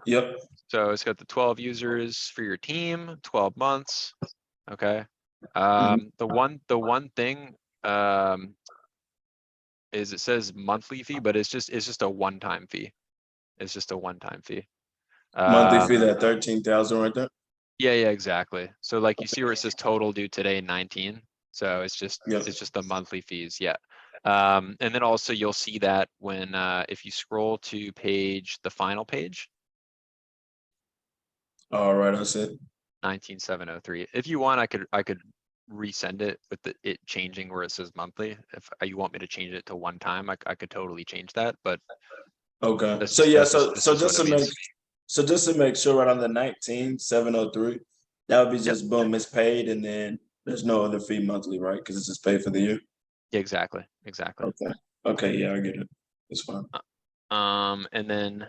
Speaker 3: Yep.
Speaker 2: So it's got the 12 users for your team, 12 months. Okay. The one thing, is it says monthly fee, but it's just a one-time fee. It's just a one-time fee.
Speaker 3: Monthly fee, that 13,000 right there.
Speaker 2: Yeah, exactly. So like you see where it says total due today 19. So it's just
Speaker 3: Yep.
Speaker 2: the monthly fees, yeah. And then also you'll see that when if you scroll to the final page,
Speaker 3: All right, I said.
Speaker 2: 19703. If you want, I could resend it with it changing where it says monthly. If you want me to change it to one time, I could totally change that, but
Speaker 3: Okay.
Speaker 2: this
Speaker 3: So
Speaker 2: is
Speaker 3: yeah,
Speaker 2: this is
Speaker 3: so
Speaker 2: what it means.
Speaker 3: just to make sure, right on the 19,703, that would be just boom, it's paid, and then there's no other fee monthly, right? Because it's just paid for the year.
Speaker 2: Yeah, exactly.
Speaker 3: Okay. Okay, yeah, I get it. It's fine.
Speaker 2: And then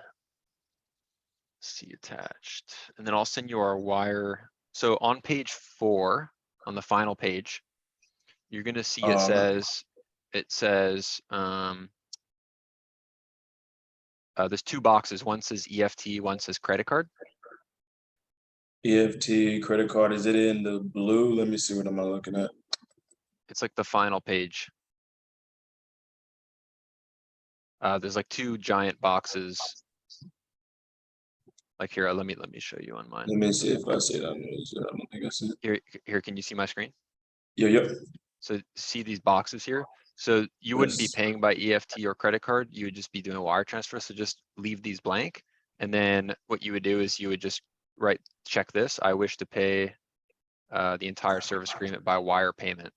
Speaker 2: see attached, and then I'll send you our wire. So on page 4, on the final page, you're gonna see it says, there's 2 boxes. One says EFT, one says credit card.
Speaker 3: EFT credit card, is it in the blue? Let me see, what am I looking at?
Speaker 2: It's like the final page. There's like 2 giant boxes. Like here, let me show you on mine.
Speaker 3: Let me see if I see it. I don't think I see it.
Speaker 2: Here, can you see my screen?
Speaker 3: Yeah, yep.
Speaker 2: So see these boxes here? So you wouldn't be
Speaker 3: Yes.
Speaker 2: paying by EFT or credit card, you would just be doing a wire transfer, so just leave these blank. And then what you would do is you would just check this, I wish to pay the entire service agreement by wire payment.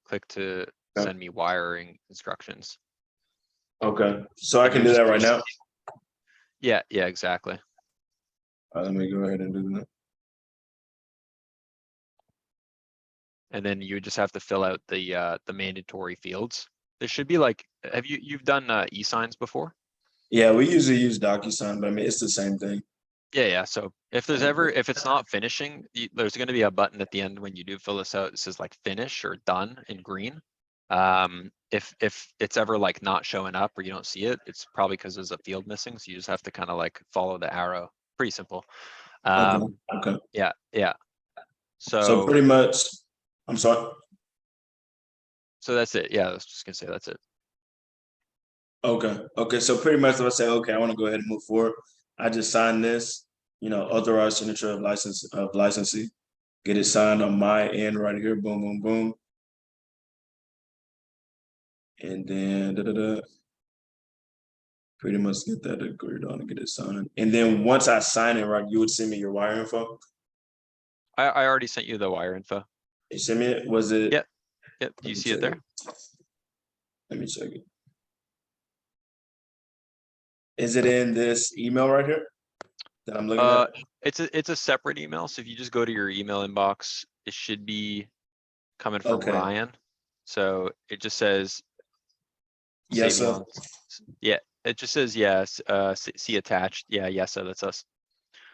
Speaker 2: Click to send me wiring instructions.
Speaker 3: Okay, so I
Speaker 2: And
Speaker 3: can
Speaker 2: you'll
Speaker 3: do that
Speaker 2: just-
Speaker 3: right now.
Speaker 2: Yeah, exactly.
Speaker 3: All right, let me go ahead and do that.
Speaker 2: And then you just have to fill out the mandatory fields. There should be like, you've done e-signs before?
Speaker 3: Yeah, we usually use DocuSign, but I mean, it's the same thing.
Speaker 2: Yeah. So if it's not finishing, there's gonna be a button at the end when you do fill this out. It says like finish or done in green. If it's ever like not showing up or you don't see it, it's probably because there's a field missing. So you just have to kind of like follow the arrow. Pretty simple.
Speaker 3: Okay.
Speaker 2: Yeah.
Speaker 3: So
Speaker 2: So
Speaker 3: pretty much, I'm sorry.
Speaker 2: so that's it. Yeah, I was just gonna say that's it.
Speaker 3: Okay. So pretty much, if I say, okay, I want to go ahead and move forward, I just sign this, authorized signature of licensee, get it signed on my end right here. Boom, boom, boom. And then pretty much get that agreed on and get it signed. And then once I sign it, right, you would send me your wire info.
Speaker 2: I already sent you the wire info.
Speaker 3: You sent me it? Was it?
Speaker 2: Yep. Do you see it there?
Speaker 3: Let me check it. Is it in this email right here that I'm looking at?
Speaker 2: It's a separate email. So if you just go to your email inbox, it should be coming from
Speaker 3: Okay.
Speaker 2: Ryan. So it just says.
Speaker 3: Yes, sir.
Speaker 2: Saveion. Yeah, it just says yes. See attached. Yeah, yes, so that's us.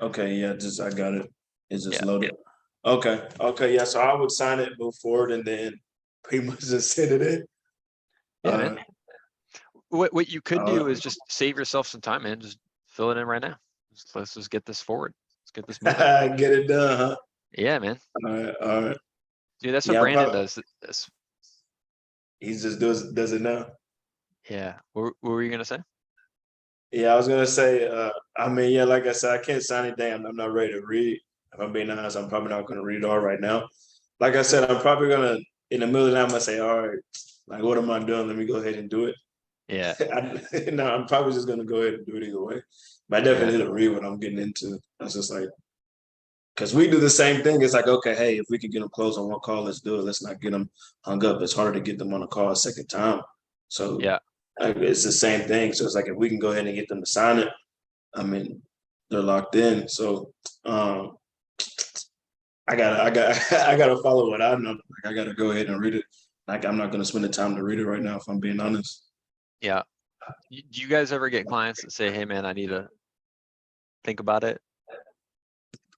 Speaker 3: Okay, yeah, I got it. It's just
Speaker 2: Yeah.
Speaker 3: loaded. Okay, yeah. So I would sign it, move forward, and then pretty much just send it in.
Speaker 2: Yeah, man. What you could do is
Speaker 3: right.
Speaker 2: just save yourself some time, man. Just fill it in right now. Let's just get this forward. Let's get this moving.
Speaker 3: Get it done, huh?
Speaker 2: Yeah, man.
Speaker 3: All right.
Speaker 2: Dude, that's what Brandon does.
Speaker 3: He just does it now.
Speaker 2: Yeah. What were you gonna say?
Speaker 3: Yeah, I was gonna say, I mean, yeah, like I said, I can't sign anything. I'm not ready to read. If I'm being honest, I'm probably not gonna read it all right now. Like I said, I'm probably gonna, in the middle of the night, I'm gonna say, all right, like, what am I doing? Let me go ahead and do it.
Speaker 2: Yeah.
Speaker 3: No, I'm probably just gonna go ahead and do it either way. But I definitely need to read what I'm getting into. That's just like, because we do the same thing. It's like, okay, hey, if we can get them closed on one call, let's do it. Let's not get them hung up. It's harder to get them on a call a second time. So
Speaker 2: Yeah.
Speaker 3: it's the same thing. So it's like, if we can go ahead and get them to sign it, I mean, they're locked in. So I gotta follow what I know. Like, I gotta go ahead and read it. Like, I'm not gonna spend the time to read it right now, if I'm being honest.
Speaker 2: Yeah. Do you guys ever get clients that say, hey man, I need to think about it?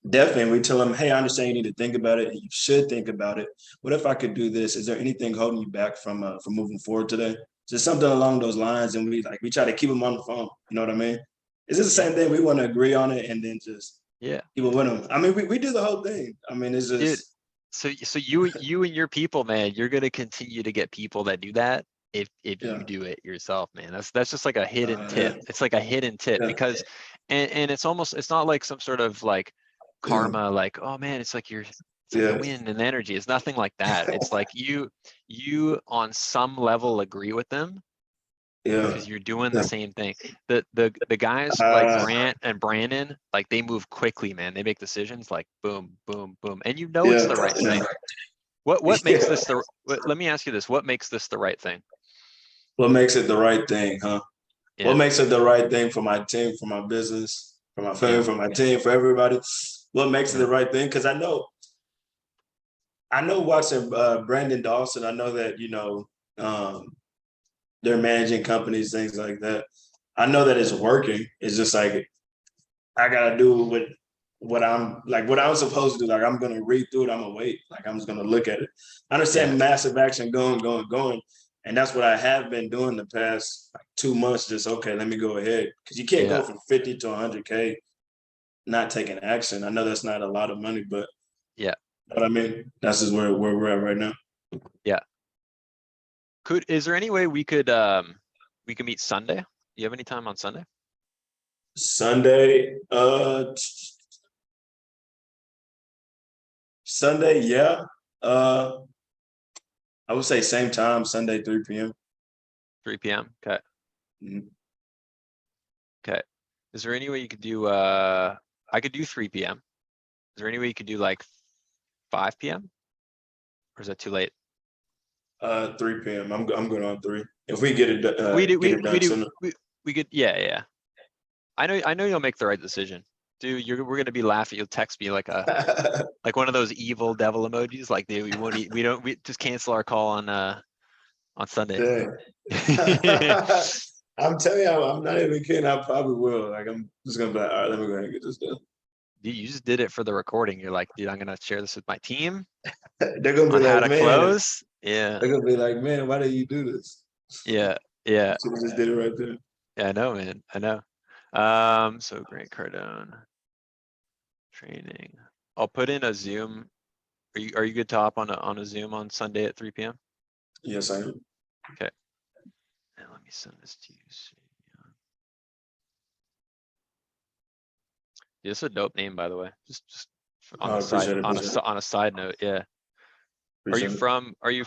Speaker 3: Definitely, we tell them, hey, I understand you need to think about it, and you should think about it. What if I could do this? Is there anything holding you back from moving forward today? Just something along those lines, and we try to keep them on the phone. You know what I mean? It's just the same thing. We want to agree on it, and then just
Speaker 2: Yeah.
Speaker 3: keep it with them. I mean, we do the whole thing. I mean, it's
Speaker 2: Dude,
Speaker 3: just
Speaker 2: so you and your people, man, you're gonna continue to get people that do that if
Speaker 3: yeah,
Speaker 2: you do it yourself, man. That's just like a hidden tip.
Speaker 3: yeah,
Speaker 2: It's like a hidden tip
Speaker 3: yeah,
Speaker 2: because and it's not like some sort of like karma, like, oh man, it's like a
Speaker 3: yeah,
Speaker 2: win and energy. It's nothing like that. It's like you on some level agree with them
Speaker 3: yeah.
Speaker 2: because you're doing the
Speaker 3: Yeah.
Speaker 2: same thing. The guys like Brant and Brandon, like they move quickly, man. They make decisions like boom, boom, boom, and you know it's
Speaker 3: Yeah,
Speaker 2: the right
Speaker 3: yeah,
Speaker 2: thing. What makes
Speaker 3: yeah.
Speaker 2: this let me ask you this, what makes this the right thing?
Speaker 3: What makes it the right thing, huh? What
Speaker 2: Yeah,
Speaker 3: makes it the right thing for my team, for my business, for my
Speaker 2: yeah,
Speaker 3: family, for my team, for everybody? What makes it
Speaker 2: yeah,
Speaker 3: the right thing? Because I know watching Brandon Dawson, I know that, um, they're managing companies, things like that. I know that it's working. It's just like I gotta do what I'm supposed to do. Like I'm gonna read through it, I'm gonna wait. Like I'm just gonna look at it. I
Speaker 2: yeah,
Speaker 3: understand massive action going, going, going. And that's what I have been doing the past like 2 months. Just okay, let me go ahead. Because you can't
Speaker 2: yeah,
Speaker 3: go from 50 to 100K not taking action. I know that's not a lot of money, but
Speaker 2: yeah,
Speaker 3: you know what I mean? That's just where we're at right now.
Speaker 2: yeah. Is there any way we could meet Sunday? Do you have any time on Sunday?
Speaker 3: Sunday, Sunday, yeah. Uh, I would say same time, Sunday, 3 p.m.
Speaker 2: 3 p.m. Okay.
Speaker 3: Mhm.
Speaker 2: Okay. Is there any way you could do I could do 3 p.m. Is there any way you could do like 5 p.m.? Or is that too late?
Speaker 3: 3 p.m. I'm good on 3. If we get it
Speaker 2: We do
Speaker 3: get
Speaker 2: we
Speaker 3: it
Speaker 2: we
Speaker 3: done
Speaker 2: do
Speaker 3: sooner.
Speaker 2: we could, yeah, yeah. I know you'll make the right decision. Dude, we're gonna be laughing. You'll text me like like one of those evil devil emojis, like, dude, we just cancel our call on Sunday.
Speaker 3: Dang. I'm telling you, I'm not even kidding. I probably will. Like I'm just gonna be like, all right, let me go ahead and get this done.
Speaker 2: Dude, you just did it for the recording. You're like, dude, I'm gonna share this with my team
Speaker 3: They're gonna be
Speaker 2: on how
Speaker 3: like,
Speaker 2: to
Speaker 3: man.
Speaker 2: close. Yeah,
Speaker 3: They're gonna be like, man, why did you do this?
Speaker 2: yeah, yeah.
Speaker 3: Should have just did it right there.
Speaker 2: Yeah, I know, man. I know. So Grant Cardone training. I'll put in a Zoom. Are you good to hop on a Zoom on Sunday at 3 p.m.?
Speaker 3: Yes, I am.
Speaker 2: Okay. And let me send this to you. Saveion. This is a dope name, by the way. Just on
Speaker 3: I
Speaker 2: a side
Speaker 3: appreciate it. Appreciate it.
Speaker 2: on a side note, yeah.
Speaker 3: Appreciate it.
Speaker 2: Where are you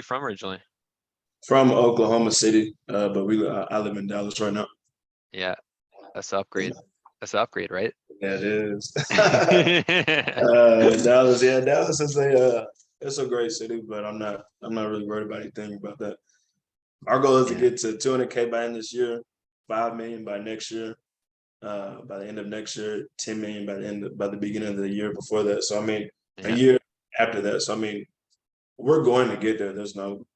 Speaker 2: from originally?
Speaker 3: From Oklahoma City, but I live in Dallas right now.
Speaker 2: Yeah, that's the upgrade. That's the upgrade, right?
Speaker 3: Yeah, it is. Dallas, yeah, Dallas is it's a great city, but I'm not really worried about anything about that. Our goal is to
Speaker 2: Yeah,
Speaker 3: get to 200K by end this year, 5 million by next year, by the end of next year, 10 million by the beginning of the year before that. So I mean, a
Speaker 2: yeah,
Speaker 3: year after that. So I mean, we're going to get there. There's no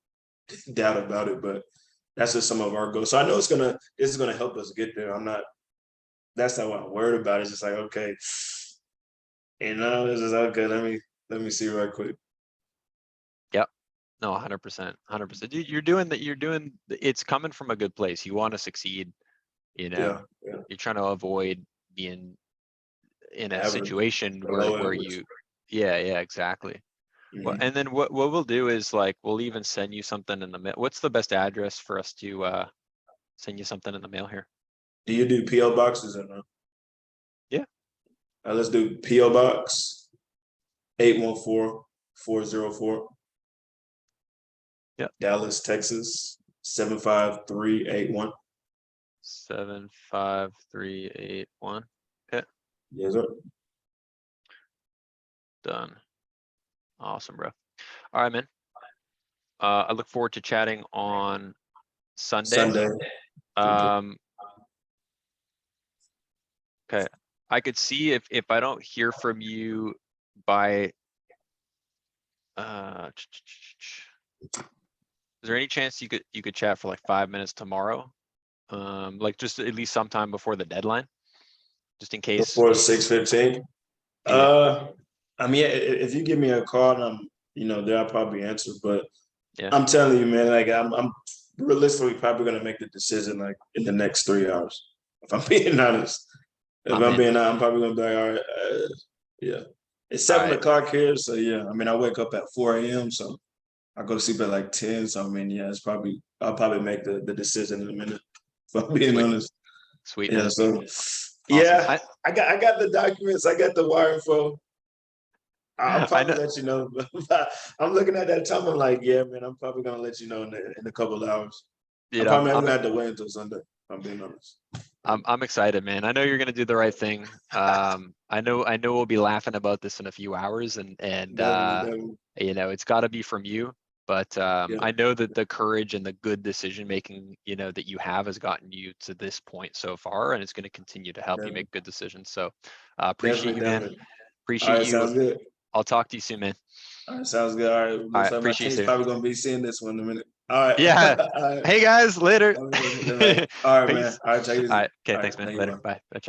Speaker 3: doubt about it, but that's just some of our goals. So I know this is gonna help us get there. That's not what I'm worried about. It's just like, okay, this is okay. Let me see right quick.
Speaker 2: yep. No, 100%, 100%. Dude, it's coming from a good place. You want to succeed,
Speaker 3: Yeah, yeah.
Speaker 2: you're trying to avoid being in a
Speaker 3: Average,
Speaker 2: situation
Speaker 3: below
Speaker 2: where
Speaker 3: average.
Speaker 2: yeah, exactly. Well,
Speaker 3: Mhm.
Speaker 2: and then what we'll do is like, we'll even send you something in the mail. What's the best address for us to send you something in the mail here?
Speaker 3: Do you do PO boxes or no?
Speaker 2: Yeah.
Speaker 3: Let's do PO box 814404.
Speaker 2: Yeah.
Speaker 3: Dallas, Texas 75381.
Speaker 2: 75381. Okay,
Speaker 3: Yes, sir.
Speaker 2: done. Awesome, bro. All right, man. I look forward to chatting on Sunday.
Speaker 3: Sunday.
Speaker 2: Okay. I could see if I don't hear from you by is there any chance you could chat for like 5 minutes tomorrow? Like just at least sometime before the deadline, just in case.
Speaker 3: Before 6:15. I mean, if you give me a call and I'm, there, I'll probably answer. But
Speaker 2: Yeah.
Speaker 3: I'm telling you, man, like I'm realistically probably gonna make the decision like in the next 3 hours. If I'm being honest, I'm probably gonna be like, all right, yeah. It's 7 o'clock here, so yeah. I mean, I wake up at 4 a.m., so I go to sleep at like 10. So I mean, yeah, I'll probably make the decision in a minute. If I'm being honest.
Speaker 2: Sweet,
Speaker 3: Yeah.
Speaker 2: man.
Speaker 3: So
Speaker 2: Awesome.
Speaker 3: yeah, I got the documents. I got the wire info. I'll probably let you know. I'm looking at that time. I'm like, yeah, man. I'm probably gonna let you know in a couple of hours.
Speaker 2: Dude,
Speaker 3: I'm gonna have to wait until Sunday. If I'm being honest.
Speaker 2: I'm excited, man. I know you're gonna do the right thing. I know we'll be laughing about this in a few hours, and
Speaker 3: Definitely.
Speaker 2: it's got to be from you. But
Speaker 3: Yeah.
Speaker 2: I know that the courage and the good decision making, that you have has gotten you to this point so far, and it's going to continue to help you make good decisions. So appreciate you, man.
Speaker 3: Definitely.
Speaker 2: Appreciate
Speaker 3: All right,
Speaker 2: you.
Speaker 3: sounds good.
Speaker 2: I'll talk to you soon, man.
Speaker 3: All right, sounds good. All right,
Speaker 2: All right,
Speaker 3: looks like my
Speaker 2: appreciate you,
Speaker 3: team's
Speaker 2: Saveion.
Speaker 3: probably gonna be seeing this one in a minute. All right.
Speaker 2: Yeah.
Speaker 3: All right.
Speaker 2: Hey guys, later.
Speaker 3: All right, man.
Speaker 2: Peace.
Speaker 3: All right, take it easy.
Speaker 2: All right. Okay,
Speaker 3: All
Speaker 2: thanks,
Speaker 3: right,
Speaker 2: man.
Speaker 3: thank you,
Speaker 2: Later.
Speaker 3: bro.
Speaker 2: Bye. Bye. Ciao.